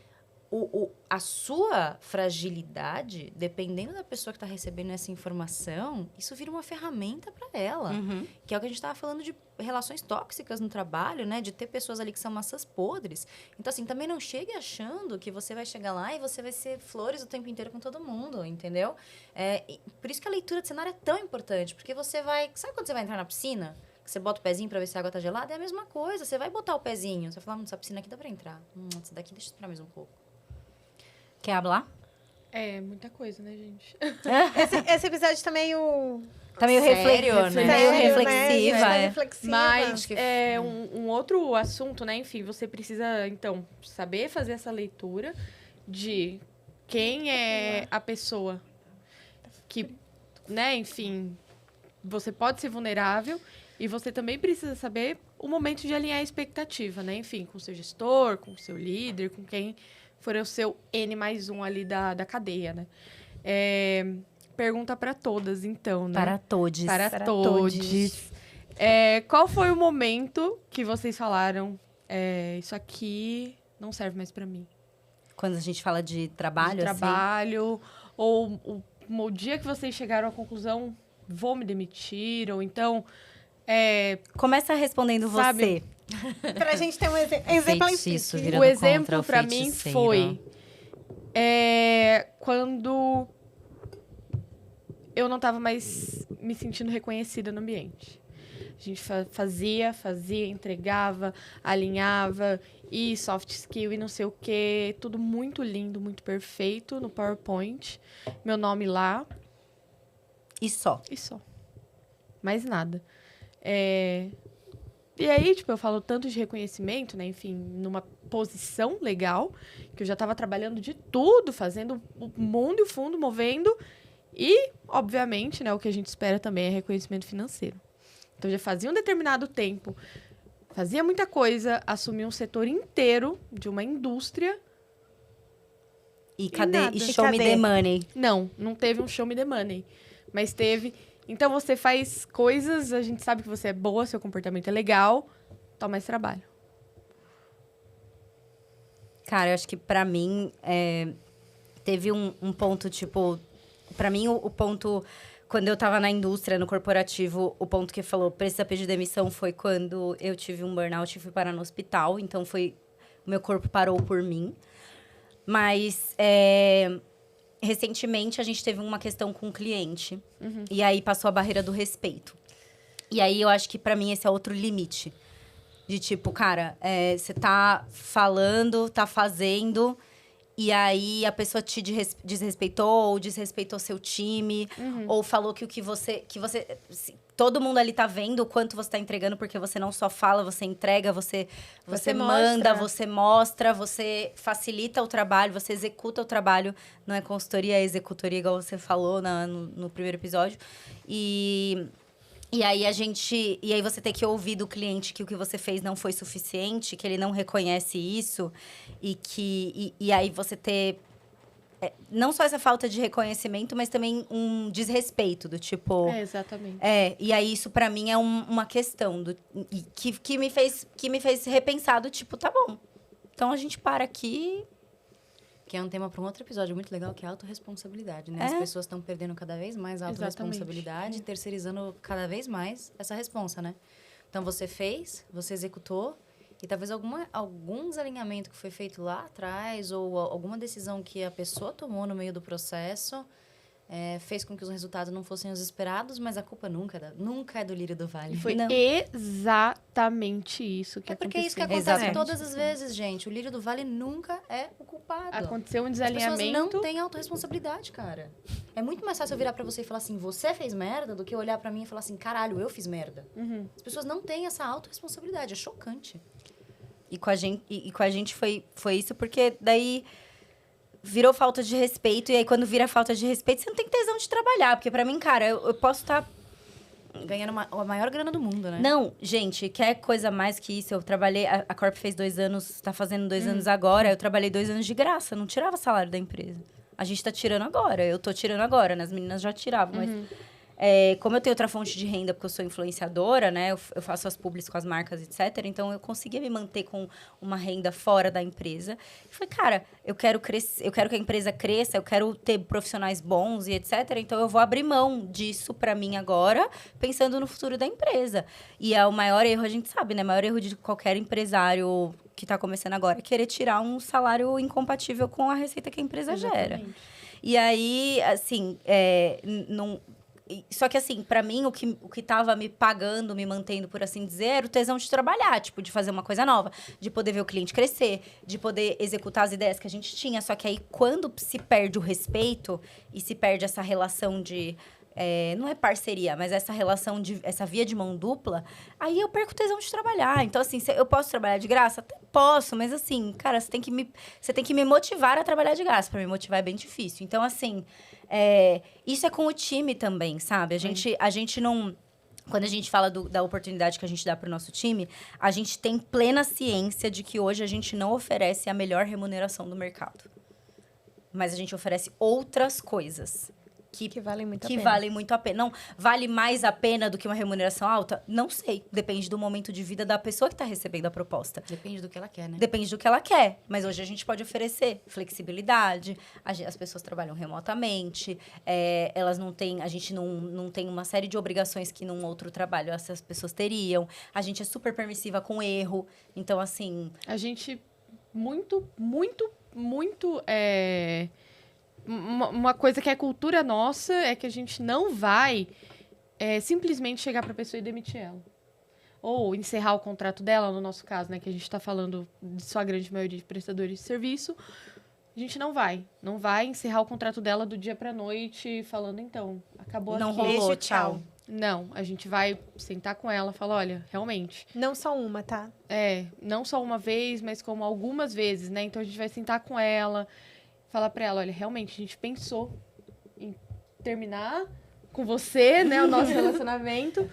a sua fragilidade, dependendo da pessoa que está recebendo essa informação, isso vira uma ferramenta para ela. Que é o que a gente estava falando de relações tóxicas no trabalho, né? De ter pessoas ali que são maçãs podres. Então, assim, também não chegue achando que você vai chegar lá e você vai ser flores o tempo inteiro com todo mundo, entendeu? Por isso que a leitura de cenário é tão importante. Porque você vai... Sabe quando você vai entrar na piscina? Que você bota o pezinho para ver se a água tá gelada? É a mesma coisa. Você vai botar o pezinho. Você vai falar, essa piscina aqui dá para entrar. Essa daqui deixa eu esperar mais um pouco. Quer falar? É, muita coisa, né, gente? Esse episódio tá meio... Tá meio Sério, né? meio Sério, reflexiva. né? Reflexiva. Mas um outro assunto, né? Enfim, você precisa, então, saber fazer essa leitura de quem é a pessoa que, né, enfim, você pode ser vulnerável e você também precisa saber o momento de alinhar a expectativa, né? Enfim, com o seu gestor, com o seu líder, com quem for o seu N+1 ali da cadeia, né? Pergunta para todas, então, né? Para todes. Para todes. Qual foi o momento que vocês falaram, isso aqui não serve mais para mim? Quando a gente fala de trabalho, De trabalho, ou o dia que vocês chegaram à conclusão, vou me demitir, ou então... Começa respondendo Sabe? você. Pra gente ter um exemplo Feitiço aqui. virando O exemplo contra o para mim feiticeiro. foi quando eu não estava mais me sentindo reconhecida no ambiente. A gente fazia, entregava, alinhava, e soft skill e não sei o quê. Tudo muito lindo, muito perfeito no PowerPoint. Meu nome lá. E só. E só. Mais nada. E aí, tipo, eu falo tanto de reconhecimento, né? Enfim, numa posição legal, que eu já estava trabalhando de tudo, fazendo o mundo e o fundo, movendo. E, obviamente, né, o que a gente espera também é reconhecimento financeiro. Então, já fazia um determinado tempo, fazia muita coisa, assumia um setor inteiro de uma indústria. E cadê? nada. E E show me cadê? the money. Não teve um show me the money, mas teve... Então, você faz coisas, a gente sabe que você é boa, seu comportamento é legal, toma mais trabalho. Cara, eu acho que pra mim, teve um ponto, tipo... Pra mim, o ponto... Quando eu tava na indústria, no corporativo, o ponto que falou, precisa pedir demissão, foi quando eu tive um burnout e fui parar no hospital. Então, foi... O meu corpo parou por mim. Mas, recentemente, a gente teve uma questão com o cliente. E aí, passou a barreira do respeito. E aí, eu acho que, pra mim, esse é outro limite. De tipo, cara, você tá falando, tá fazendo... E aí, a pessoa te desrespeitou, ou desrespeitou seu time, ou falou que o que você... Todo mundo ali tá vendo o quanto você tá entregando, porque você não só fala, você entrega, você manda, você mostra, você facilita o trabalho, você executa o trabalho. Não é consultoria, é executoria, igual você falou no primeiro episódio. E aí E aí você tem que ouvir do cliente que o que você fez não foi suficiente, que ele não reconhece isso, e aí você ter não só essa falta de reconhecimento, mas também um desrespeito do tipo. Exatamente. E aí isso pra mim é uma questão que me fez repensar do tipo, tá bom. Então a gente para aqui. Que é um tema para um outro episódio muito legal, que é a autorresponsabilidade, né? As pessoas estão perdendo cada vez mais a autorresponsabilidade, terceirizando cada vez mais essa responsa, né? Então, você fez, você executou, e talvez algum desalinhamento que foi feito lá atrás, ou alguma decisão que a pessoa tomou no meio do processo, fez com que os resultados não fossem os esperados, mas a culpa nunca é do Lírio do Vale. E foi Não. exatamente isso que aconteceu. Porque é isso que acontece todas as vezes, gente. O Lírio do Vale nunca é o culpado. Aconteceu um As desalinhamento. pessoas não têm autorresponsabilidade, cara. É muito mais fácil eu virar pra você e falar assim, você fez merda, do que olhar pra mim e falar assim, caralho, eu fiz merda. As pessoas não têm essa autorresponsabilidade, é chocante. E com a gente foi isso, porque daí virou falta de respeito. E aí, quando vira falta de respeito, você não tem tesão de trabalhar. Porque pra mim, cara, eu posso estar... Ganhando a maior grana do mundo, né? Não, gente, quer coisa mais que isso? Eu trabalhei... A Corp fez 2 anos, tá fazendo 2 anos agora. Eu trabalhei 2 anos de graça, não tirava salário da empresa. A gente tá tirando agora, eu tô tirando agora, né? As meninas já tiravam, mas... como eu tenho outra fonte de renda, porque eu sou influenciadora, né? Eu faço as publis com as marcas, etc. Então, eu conseguia me manter com uma renda fora da empresa. E falei, cara, eu quero crescer, eu quero que a empresa cresça, eu quero ter profissionais bons e etc. Então, eu vou abrir mão disso pra mim agora, pensando no futuro da empresa. E é o maior erro, a gente sabe, né? O maior erro de qualquer empresário que tá começando agora é querer tirar um salário incompatível com a receita que a empresa gera. E aí, assim, não... Só que, assim, pra mim, o que tava me pagando, me mantendo, por assim dizer, era o tesão de trabalhar, tipo, de fazer uma coisa nova, de poder ver o cliente crescer, de poder executar as ideias que a gente tinha. Só que aí, quando se perde o respeito e se perde essa relação de... não é parceria, mas essa relação, essa via de mão dupla, aí eu perco o tesão de trabalhar. Então, assim, eu posso trabalhar de graça? Até posso, mas assim, cara, você tem que me motivar a trabalhar de graça. Pra me motivar é bem difícil. Então, assim, isso é com o time também, sabe? A gente não... Quando a gente fala da oportunidade que a gente dá pro nosso time, a gente tem plena ciência de que hoje a gente não oferece a melhor remuneração do mercado. Mas a gente oferece outras coisas. Que valem muito a pena. Valem muito a pena. Não, vale mais a pena do que uma remuneração alta? Não sei. Depende do momento de vida da pessoa que está recebendo a proposta. Depende do que ela quer, né? Depende do que ela quer. Mas hoje a gente pode oferecer flexibilidade. As pessoas trabalham remotamente. Elas não têm... A gente não tem uma série de obrigações que num outro trabalho essas pessoas teriam. A gente é super permissiva com erro. Então, assim... A gente muito... Uma coisa que é cultura nossa é que a gente não vai simplesmente chegar para a pessoa e demitir ela. Ou encerrar o contrato dela, no nosso caso, né? Que a gente está falando de sua grande maioria de prestadores de serviço. A gente não vai encerrar o contrato dela do dia para noite falando, então, acabou não aqui. rolou, tchau. Não, a gente vai sentar com ela e falar, olha, realmente... Não só uma, tá? Não só uma vez, mas como algumas vezes, né? Então, a gente vai sentar com ela... Falar pra ela, olha, realmente, a gente pensou em terminar com você, né, o nosso relacionamento.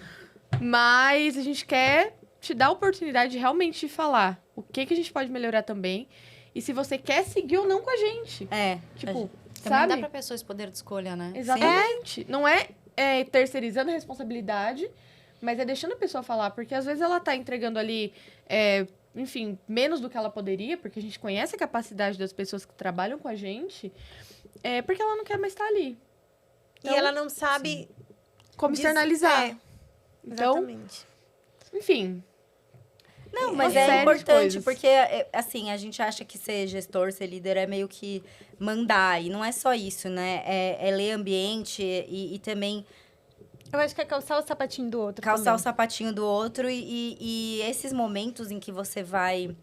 Mas a gente quer te dar a oportunidade realmente de falar o que a gente pode melhorar também. E se você quer seguir ou não com a gente. Tipo, Também sabe? dá pra pessoa esse poder de escolha, né? Exatamente. Não é terceirizando a responsabilidade, mas é deixando a pessoa falar. Porque às vezes ela tá entregando ali, enfim, menos do que ela poderia, porque a gente conhece a capacidade das pessoas que trabalham com a gente, porque ela não quer mais estar ali. Então, e ela não sabe como externalizar. Então, exatamente. Enfim. Não, mas Uma série é de importante, coisas. porque, assim, a gente acha que ser gestor, ser líder é meio que mandar. E não é só isso, né? É ler ambiente e também Eu acho que é calçar o sapatinho do outro calçar também. o sapatinho do outro. E esses momentos em que você vai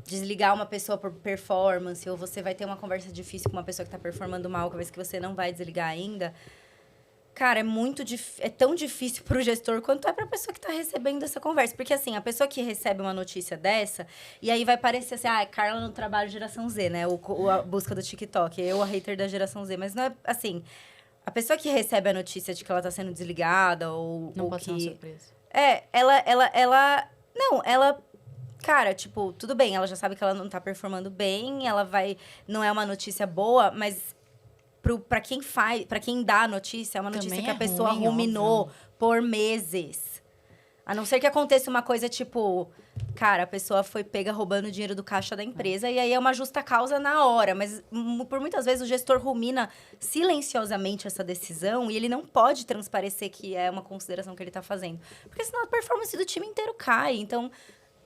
desligar uma pessoa por performance, ou você vai ter uma conversa difícil com uma pessoa que tá performando mal, talvez que você não vai desligar ainda. Cara, é tão difícil pro gestor quanto é pra pessoa que tá recebendo essa conversa. Porque, assim, a pessoa que recebe uma notícia dessa, e aí vai parecer assim, Carla no trabalho geração Z, né? A busca do TikTok. Eu, a hater da geração Z. Mas não é, assim... A pessoa que recebe a notícia de que ela tá sendo desligada, ou... Não ou pode que... ser uma surpresa. Ela... Cara, tipo, tudo bem, ela já sabe que ela não tá performando bem, ela vai... Não é uma notícia boa, mas... Pra quem dá a notícia, é uma notícia Também que a é pessoa ruim, ruminou óbvio. por meses. A não ser que aconteça uma coisa tipo... Cara, a pessoa foi pega roubando o dinheiro do caixa da empresa e aí é uma justa causa na hora. Mas por muitas vezes o gestor rumina silenciosamente essa decisão e ele não pode transparecer que é uma consideração que ele tá fazendo. Porque senão a performance do time inteiro cai. Então...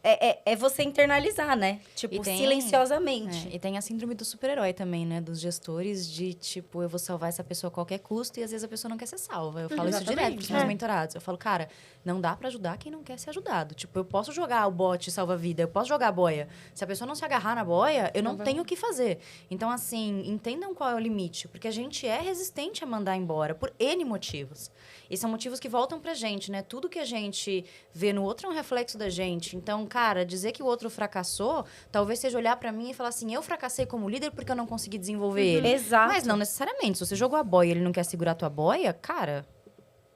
É você internalizar, né? Tipo, silenciosamente. E tem a síndrome do super-herói também, né? Dos gestores de, tipo, eu vou salvar essa pessoa a qualquer custo e às vezes a pessoa não quer ser salva. Eu falo isso direto pros meus mentorados. Eu falo, cara, não dá pra ajudar quem não quer ser ajudado. Tipo, eu posso jogar o bote salva-vida, eu posso jogar a boia. Se a pessoa não se agarrar na boia, eu não tenho o que fazer. Então, assim, entendam qual é o limite. Porque a gente é resistente a mandar embora por N motivos. E são motivos que voltam pra gente, né? Tudo que a gente vê no outro é um reflexo da gente. Então, cara, dizer que o outro fracassou, talvez seja olhar pra mim e falar assim, eu fracassei como líder porque eu não consegui desenvolver ele. Exato. Mas não necessariamente. Se você jogou a boia e ele não quer segurar a tua boia, cara,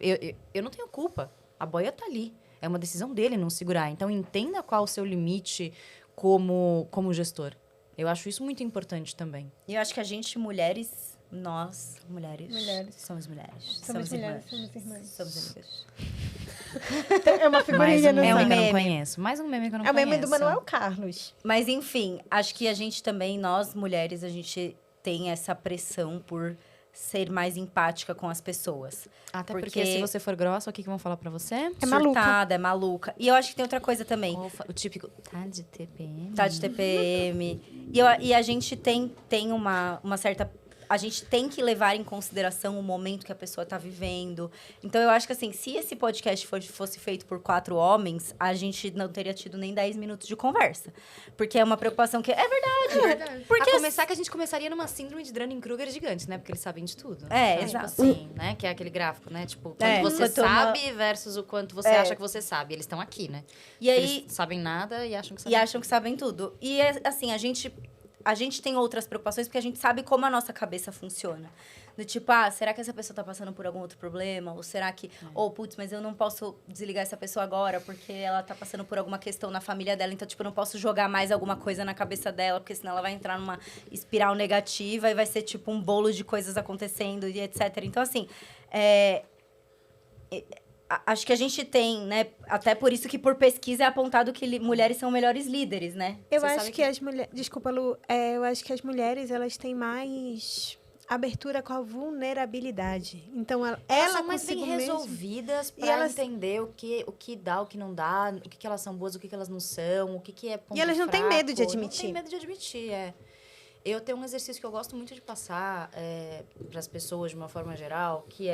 eu não tenho culpa. A boia tá ali. É uma decisão dele não segurar. Então, entenda qual o seu limite como gestor. Eu acho isso muito importante também. E eu acho que a gente, mulheres... Nós, mulheres. Somos mulheres. Somos mulheres, irmãs. somos irmãs. Somos amigas. É uma figurinha, Mais um não meme que eu meme. não conheço. Mais um meme que eu não É o conheço. meme do Manuel Carlos. Mas, enfim, acho que a gente também, nós mulheres, a gente tem essa pressão por ser mais empática com as pessoas. Até porque se você for grossa, o que vão falar pra você? É maluca. Surtada, é maluca. E eu acho que tem outra coisa também. O típico, tá de TPM? Tá de TPM. E a gente tem uma certa... A gente tem que levar em consideração o momento que a pessoa tá vivendo. Então, eu acho que, assim, se esse podcast fosse feito por 4 homens, a gente não teria tido nem 10 minutos de conversa. Porque é uma preocupação que... É verdade. Porque A começar que a gente começaria numa síndrome de Dunning-Kruger gigante, né? Porque eles sabem de tudo. É, Então, exato. Tipo assim, né? Que é aquele gráfico, né? Tipo, quanto você quanto sabe versus o quanto você acha que você sabe. Eles estão aqui, né? E aí... Eles sabem nada e acham que E sabem acham que sabem tudo. E, assim, a gente tem outras preocupações porque a gente sabe como a nossa cabeça funciona. Do tipo, será que essa pessoa tá passando por algum outro problema? Ou será que... putz, mas eu não posso desligar essa pessoa agora porque ela tá passando por alguma questão na família dela. Então, tipo, eu não posso jogar mais alguma coisa na cabeça dela, porque senão ela vai entrar numa espiral negativa e vai ser, tipo, um bolo de coisas acontecendo e etc. Então, assim, acho que a gente tem, né? Até por isso que por pesquisa é apontado que mulheres são melhores líderes, né? Eu Você acho sabe que as mulheres... Desculpa, Lu. Eu acho que as mulheres, elas têm mais abertura com a vulnerabilidade. Então, Elas ela são mais bem consigo mesmo... resolvidas E pra elas- entender o que dá, o que não dá, o que elas são boas, o que elas não são, o que é ponto E elas não têm medo de fraco. admitir. Não tem medo de admitir, Eu tenho um exercício que eu gosto muito de passar para as pessoas, de uma forma geral, que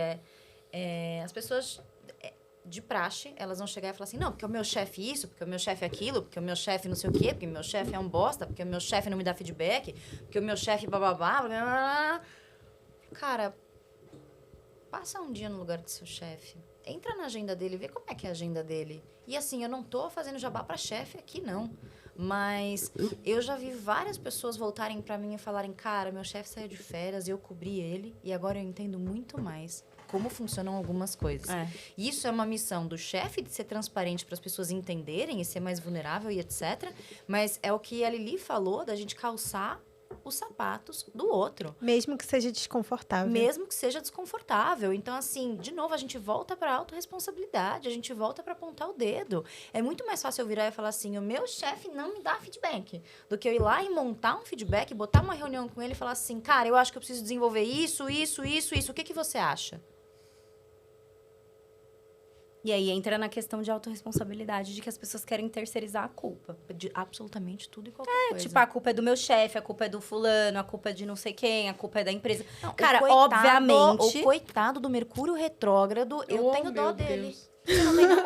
as pessoas, de praxe, elas vão chegar e falar assim, não, porque o meu chefe isso, porque o meu chefe aquilo, porque o meu chefe não sei o quê, porque o meu chefe é um bosta, porque o meu chefe não me dá feedback, porque o meu chefe bababá, blá, blá, blá. Cara, passa um dia no lugar do seu chefe. Entra na agenda dele, vê como é que é a agenda dele. E assim, eu não tô fazendo jabá pra chefe aqui, não. Mas eu já vi várias pessoas voltarem pra mim e falarem, cara, meu chefe saiu de férias, eu cobri ele e agora eu entendo muito mais como funcionam algumas coisas. E isso é uma missão do chefe de ser transparente para as pessoas entenderem e ser mais vulnerável e etc. Mas é o que a Lili falou da gente calçar os sapatos do outro. Mesmo que seja desconfortável. Mesmo que seja desconfortável. Então, assim, de novo, a gente volta para a autorresponsabilidade, a gente volta para apontar o dedo. É muito mais fácil eu virar e falar assim, o meu chefe não me dá feedback, do que eu ir lá e montar um feedback, botar uma reunião com ele e falar assim, cara, eu acho que eu preciso desenvolver isso. O que você acha? E aí entra na questão de autorresponsabilidade, de que as pessoas querem terceirizar a culpa. De absolutamente tudo e qualquer coisa. Tipo, a culpa é do meu chefe, a culpa é do fulano, a culpa é de não sei quem, a culpa é da empresa. Não, cara, obviamente... obviamente... O coitado do Mercúrio retrógrado, eu tenho dó dele. Deus. Não tem não.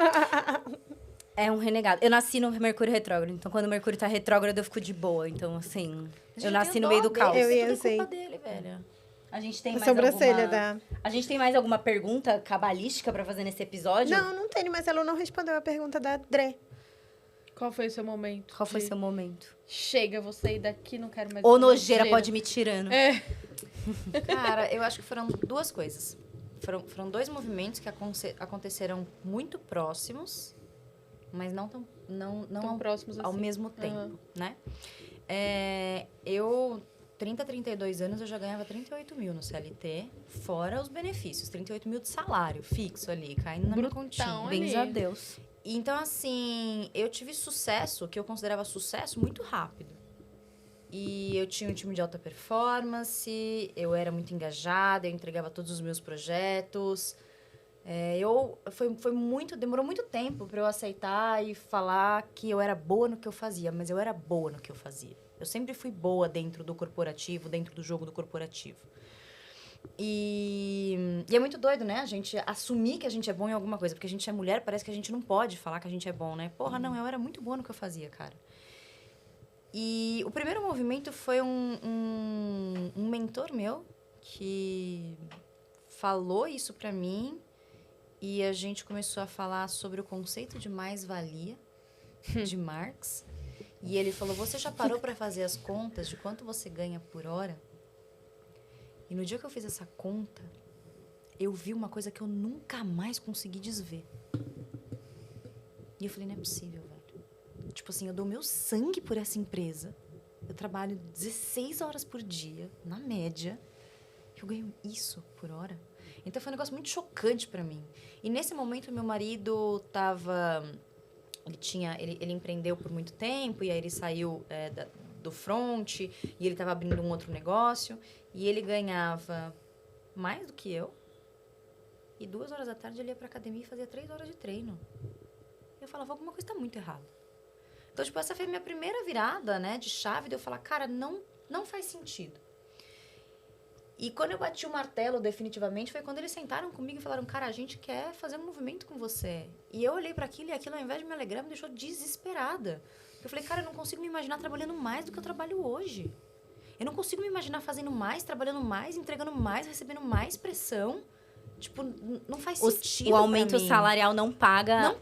É um renegado. Eu nasci no Mercúrio retrógrado, então quando o Mercúrio tá retrógrado, eu fico de boa. Então, assim, eu nasci no meio do caos. Eu ia Tudo assim. culpa dele, velho. A gente tem A mais sobrancelha alguma... da... A gente tem mais alguma pergunta cabalística pra fazer nesse episódio? Não tem, mas ela não respondeu a pergunta da Dre. Qual foi o seu momento? Qual foi seu momento? Chega, vou sair daqui, não quero mais... Ou essa nojeira pode me tirando. É. Cara, eu acho que foram duas coisas. Foram dois movimentos que aconteceram muito próximos, mas não Tão próximos ao assim. mesmo tempo, né? Eu... 32 anos, eu já ganhava 38 mil no CLT, fora os benefícios. 38 mil de salário fixo ali, caindo na minha continha. ali. Bens a Deus. Então, assim, eu tive sucesso, que eu considerava sucesso, muito rápido. E eu tinha um time de alta performance, eu era muito engajada, eu entregava todos os meus projetos. Demorou muito tempo para eu aceitar e falar que eu era boa no que eu fazia, mas eu era boa no que eu fazia. Eu sempre fui boa dentro do corporativo, dentro do jogo do corporativo. E é muito doido, né? A gente assumir que a gente é bom em alguma coisa. Porque a gente é mulher, parece que a gente não pode falar que a gente é bom, né? Porra, não, eu era muito boa no que eu fazia, cara. E o primeiro movimento foi um mentor meu que falou isso pra mim. E a gente começou a falar sobre o conceito de mais-valia de Marx. E ele falou, você já parou para fazer as contas de quanto você ganha por hora? E no dia que eu fiz essa conta, eu vi uma coisa que eu nunca mais consegui desver. E eu falei, não é possível, velho. Tipo assim, eu dou meu sangue por essa empresa. Eu trabalho 16 horas por dia, na média. E eu ganho isso por hora. Então foi um negócio muito chocante para mim. E nesse momento, meu marido tava... Ele empreendeu por muito tempo, e aí ele saiu do front, e ele estava abrindo um outro negócio, e ele ganhava mais do que eu, e 2 horas da tarde ele ia pra academia e fazia 3 horas de treino. Eu falava, alguma coisa está muito errada. Então, tipo, essa foi a minha primeira virada, né, de chave, de eu falar, cara, não faz sentido. E quando eu bati o martelo definitivamente, foi quando eles sentaram comigo e falaram, cara, a gente quer fazer um movimento com você. E eu olhei para aquilo, e aquilo, ao invés de me alegrar, me deixou desesperada. Eu falei, cara, eu não consigo me imaginar trabalhando mais do que eu trabalho hoje. Eu não consigo me imaginar fazendo mais, trabalhando mais, entregando mais, recebendo mais pressão. Tipo, não faz sentido. O aumento salarial não paga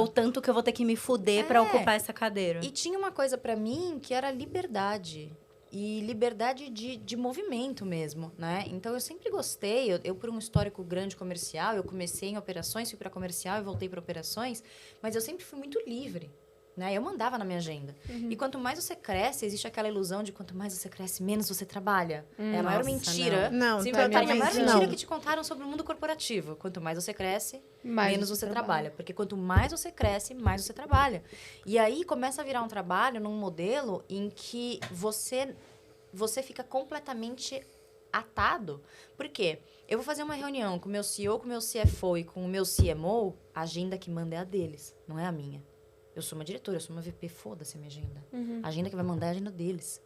o tanto que eu vou ter que me fuder para ocupar essa cadeira. E tinha uma coisa para mim que era liberdade. E liberdade de movimento mesmo, né? Então, eu sempre gostei. Eu, por um histórico grande comercial, eu comecei em operações, fui para comercial e voltei para operações. Mas eu sempre fui muito livre, né? Eu mandava na minha agenda. E quanto mais você cresce, existe aquela ilusão de quanto mais você cresce, menos você trabalha. É a maior mentira. Não, Sim, tá, a maior não. mentira que te contaram sobre o mundo corporativo. Quanto mais você cresce, menos você trabalha. Porque quanto mais você cresce, mais você trabalha. E aí começa a virar um trabalho num modelo em que você fica completamente atado. Por quê? Eu vou fazer uma reunião com o meu CEO, com o meu CFO e com o meu CMO, a agenda que manda é a deles, não é a minha. Eu sou uma diretora, eu sou uma VP, foda-se a minha agenda. A agenda que vai mandar é a agenda deles.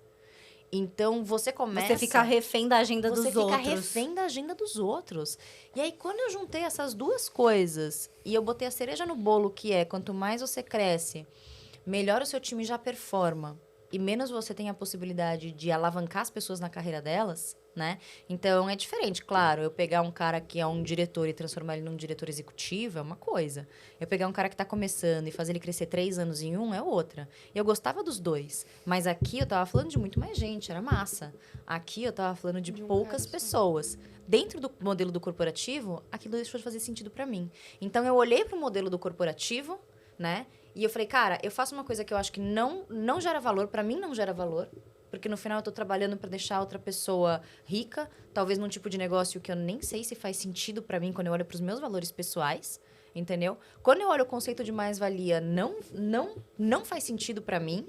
Então, você começa... Você fica refém da agenda dos outros. Você fica refém da agenda dos outros. E aí, quando eu juntei essas duas coisas e eu botei a cereja no bolo, que é quanto mais você cresce, melhor o seu time já performa e menos você tem a possibilidade de alavancar as pessoas na carreira delas, né? Então, é diferente. Claro, eu pegar um cara que é um diretor e transformar ele num diretor executivo é uma coisa. Eu pegar um cara que está começando e fazer ele crescer 3 anos em um é outra. Eu gostava dos dois. Mas aqui eu tava falando de muito mais gente, era massa. Aqui eu tava falando de De um poucas cara só. pessoas. Dentro do modelo do corporativo, aquilo deixou de fazer sentido para mim. Então, eu olhei para o modelo do corporativo, né? E eu falei, cara, eu faço uma coisa que eu acho que não gera valor, para mim não gera valor. Porque no final eu tô trabalhando para deixar outra pessoa rica, talvez num tipo de negócio que eu nem sei se faz sentido para mim quando eu olho para os meus valores pessoais, entendeu? Quando eu olho o conceito de mais-valia, não faz sentido para mim.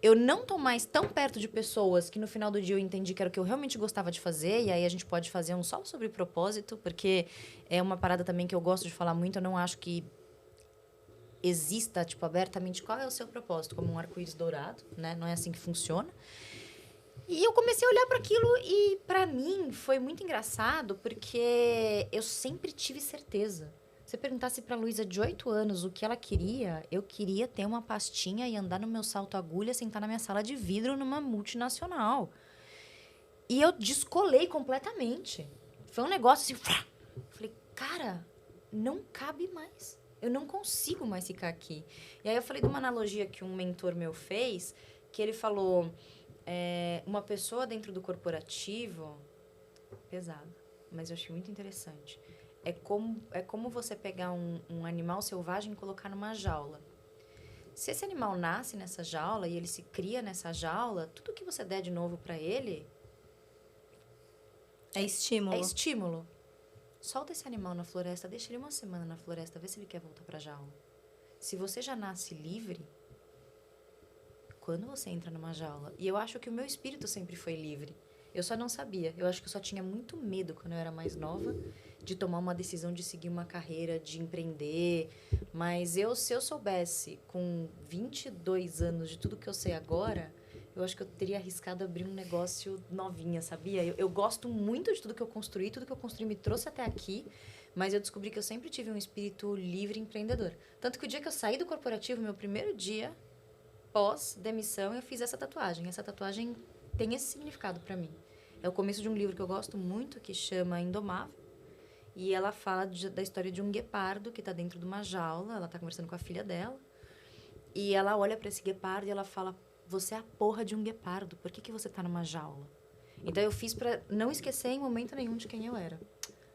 Eu não tô mais tão perto de pessoas que no final do dia eu entendi que era o que eu realmente gostava de fazer, e aí a gente pode fazer um solo sobre propósito, porque é uma parada também que eu gosto de falar muito, eu não acho que exista, tipo, abertamente qual é o seu propósito, como um arco-íris dourado, né? Não é assim que funciona. E eu comecei a olhar para aquilo e, para mim, foi muito engraçado, porque eu sempre tive certeza. Se você perguntasse para a Luísa de 8 anos o que ela queria, eu queria ter uma pastinha e andar no meu salto-agulha, sentar na minha sala de vidro numa multinacional. E eu descolei completamente. Foi um negócio assim... Falei, cara, não cabe mais. Eu não consigo mais ficar aqui. E aí eu falei de uma analogia que um mentor meu fez, que ele falou... uma pessoa dentro do corporativo, pesado, mas eu achei muito interessante. É como você pegar um animal selvagem e colocar numa jaula. Se esse animal nasce nessa jaula e ele se cria nessa jaula, tudo que você der de novo para ele É estímulo. é estímulo. Solta esse animal na floresta, deixa ele uma semana na floresta, vê se ele quer voltar para a jaula. Se você já nasce livre, quando você entra numa jaula... E eu acho que o meu espírito sempre foi livre. Eu só não sabia. Eu acho que eu só tinha muito medo, quando eu era mais nova, de tomar uma decisão de seguir uma carreira, de empreender. Mas se eu soubesse, com 22 anos, de tudo que eu sei agora, eu acho que eu teria arriscado abrir um negócio novinha, sabia? Eu gosto muito de tudo que eu construí. Tudo que eu construí me trouxe até aqui. Mas eu descobri que eu sempre tive um espírito livre e empreendedor. Tanto que o dia que eu saí do corporativo, meu primeiro dia... pós-demissão, eu fiz essa tatuagem. Essa tatuagem tem esse significado para mim. É o começo de um livro que eu gosto muito, que chama Indomável. E ela fala da história de um guepardo que está dentro de uma jaula. Ela está conversando com a filha dela. E ela olha para esse guepardo e ela fala, você é a porra de um guepardo. Por que você está numa jaula? Então, eu fiz para não esquecer em momento nenhum de quem eu era.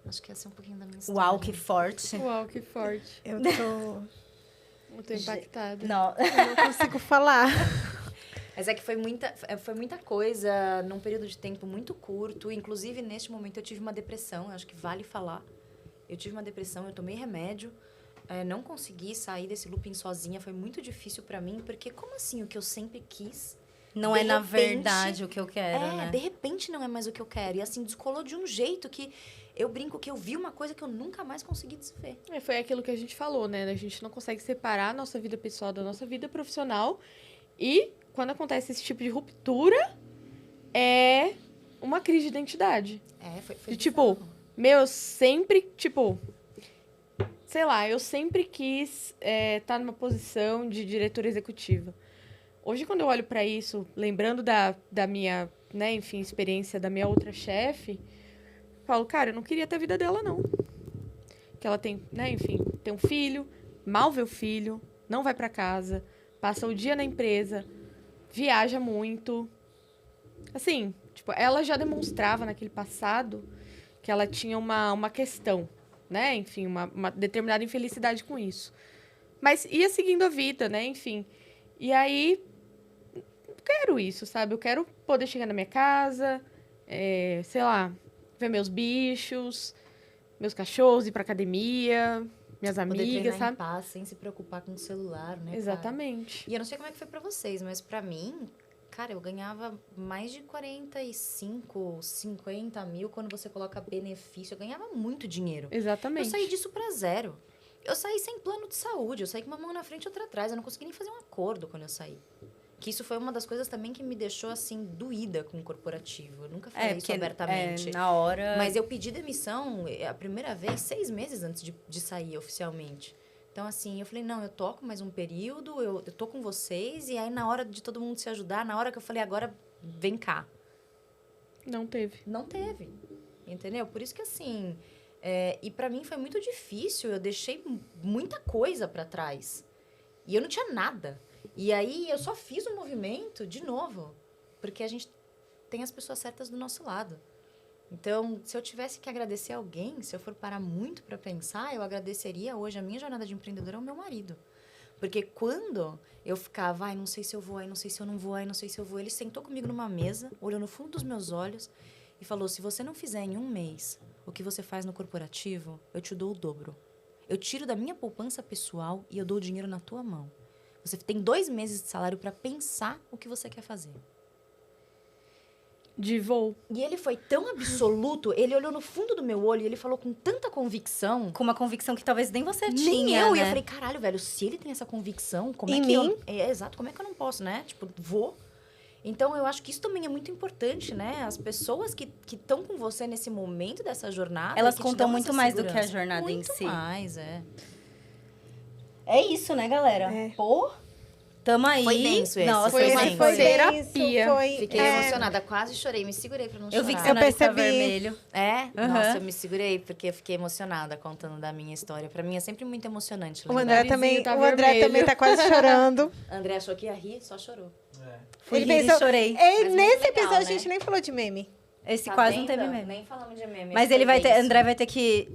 Acho que essa é um pouquinho da minha história. Uau, que forte. Uau, que forte. Eu tô... Eu tô impactada. Não. Eu não consigo falar. Mas é que foi muita coisa num período de tempo muito curto. Inclusive, neste momento, eu tive uma depressão. Eu acho que vale falar. Eu tive uma depressão, eu tomei remédio. Não consegui sair desse looping sozinha. Foi muito difícil pra mim. Porque como assim o que eu sempre quis... Não de é na repente- verdade o que eu quero, né? de repente não é mais o que eu quero. E assim, descolou de um jeito que... Eu brinco que eu vi uma coisa que eu nunca mais consegui desver. Foi aquilo que a gente falou, né? A gente não consegue separar a nossa vida pessoal da nossa vida profissional. E quando acontece esse tipo de ruptura, é uma crise de identidade. Foi De tipo, bizarro. eu sempre, sei lá, eu sempre quis estar numa posição de diretora executiva. Hoje, quando eu olho pra isso, lembrando da minha, né, enfim, experiência da minha outra chefe, falo, cara, eu não queria ter a vida dela, não. Que ela tem, né, enfim, tem um filho, mal vê o filho, não vai pra casa, passa o dia na empresa, viaja muito. Assim, ela já demonstrava naquele passado que ela tinha uma questão, né? Enfim, uma determinada infelicidade com isso. Mas ia seguindo a vida, né? Enfim. E aí, eu quero isso, sabe? Eu quero poder chegar na minha casa, sei lá, ver meus bichos, meus cachorros, ir pra academia, minhas Poder amigas, treinar em sabe? paz, sem se preocupar com o celular, né, cara? Exatamente. E eu não sei como é que foi pra vocês, mas pra mim, cara, eu ganhava mais de 45, 50 mil quando você coloca benefício. Eu ganhava muito dinheiro. Exatamente. Eu saí disso pra zero. Eu saí sem plano de saúde. Eu saí com uma mão na frente e outra atrás. Eu não consegui nem fazer um acordo quando eu saí. Que isso foi uma das coisas também que me deixou, assim, doída com o corporativo. Eu nunca falei isso abertamente. na hora... Mas eu pedi demissão a primeira vez 6 meses antes de sair oficialmente. Então, assim, eu falei, não, eu toco mais um período, eu tô com vocês. E aí, na hora de todo mundo se ajudar, na hora que eu falei, agora, vem cá. Não teve. Não teve. Entendeu? Por isso que, assim... e pra mim foi muito difícil. Eu deixei muita coisa pra trás. E eu não tinha nada. E aí, eu só fiz o movimento de novo. Porque a gente tem as pessoas certas do nosso lado. Então, se eu tivesse que agradecer alguém, se eu for parar muito pra pensar, eu agradeceria hoje a minha jornada de empreendedora ao meu marido. Porque quando eu ficava, ai, não sei se eu vou, ai, não sei se eu não vou, ai, não sei se eu vou, ele sentou comigo numa mesa, olhou no fundo dos meus olhos e falou, se você não fizer em um mês o que você faz no corporativo, eu te dou o dobro. Eu tiro da minha poupança pessoal e eu dou o dinheiro na tua mão. Você tem 2 meses de salário para pensar o que você quer fazer. De voo. E ele foi tão absoluto, ele olhou no fundo do meu olho e ele falou com tanta convicção. Com uma convicção que talvez nem você Nem tinha, eu. né? E eu falei, caralho, velho, se ele tem essa convicção, como Em é que mim? exato, como é que eu não posso, né? Tipo, vou. Então, eu acho que isso também é muito importante, né? As pessoas que estão com você nesse momento dessa jornada... Elas que te contam dão muito essa mais do que a segurança. jornada em Muito si. mais, É isso, né, galera? É. Pô, tamo aí. Foi denso esse, Nossa, foi uma denso. Foi terapia. denso, foi, Fiquei emocionada, quase chorei, me segurei pra não Eu vi que chorar. seu Eu nariz tá percebi. vermelho. É? Aham. Nossa, eu me segurei porque eu fiquei emocionada contando da minha história. Pra mim é sempre muito emocionante. O lembrar. André também, tá o André vermelho. também tá quase chorando. André achou que ia rir, só chorou. Fui Ele rir e pensou- chorei. Ei, Mas nesse muito legal, episódio né? a gente nem falou de meme. Esse Tá quase não vendo? teve mesmo. Nem falamos de meme. Mas foi ele vai ter, denso. André vai ter que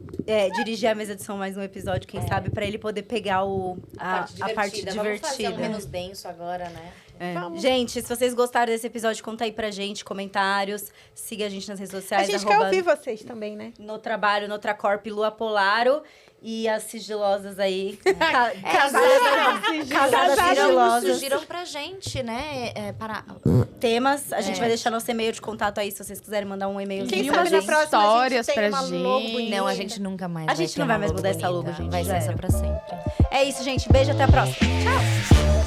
dirigir a mesa de som mais um episódio, quem sabe, pra ele poder pegar a parte divertida. Vamos fazer um menos denso agora, né? É. Vamos. Gente, se vocês gostaram desse episódio, conta aí pra gente, comentários. Siga a gente nas redes A sociais. gente quer ouvir vocês também, né? No Trabalho, no Tracorp, Lua Polaro. E as sigilosas aí. Casadas Casadas sigilosas. Surgiram pra gente, né? Para... Temas. A gente vai deixar nosso e-mail de contato aí, se vocês quiserem mandar um e-mail. Quem E sabe umas na próxima a histórias gente tem pra uma logo gente. bonita. Não, a gente nunca mais A gente ter não vai uma mais logo mudar essa logo, bonita. gente, Vai já ser essa era. pra sempre. É isso, gente. Beijo, até a próxima. Tchau!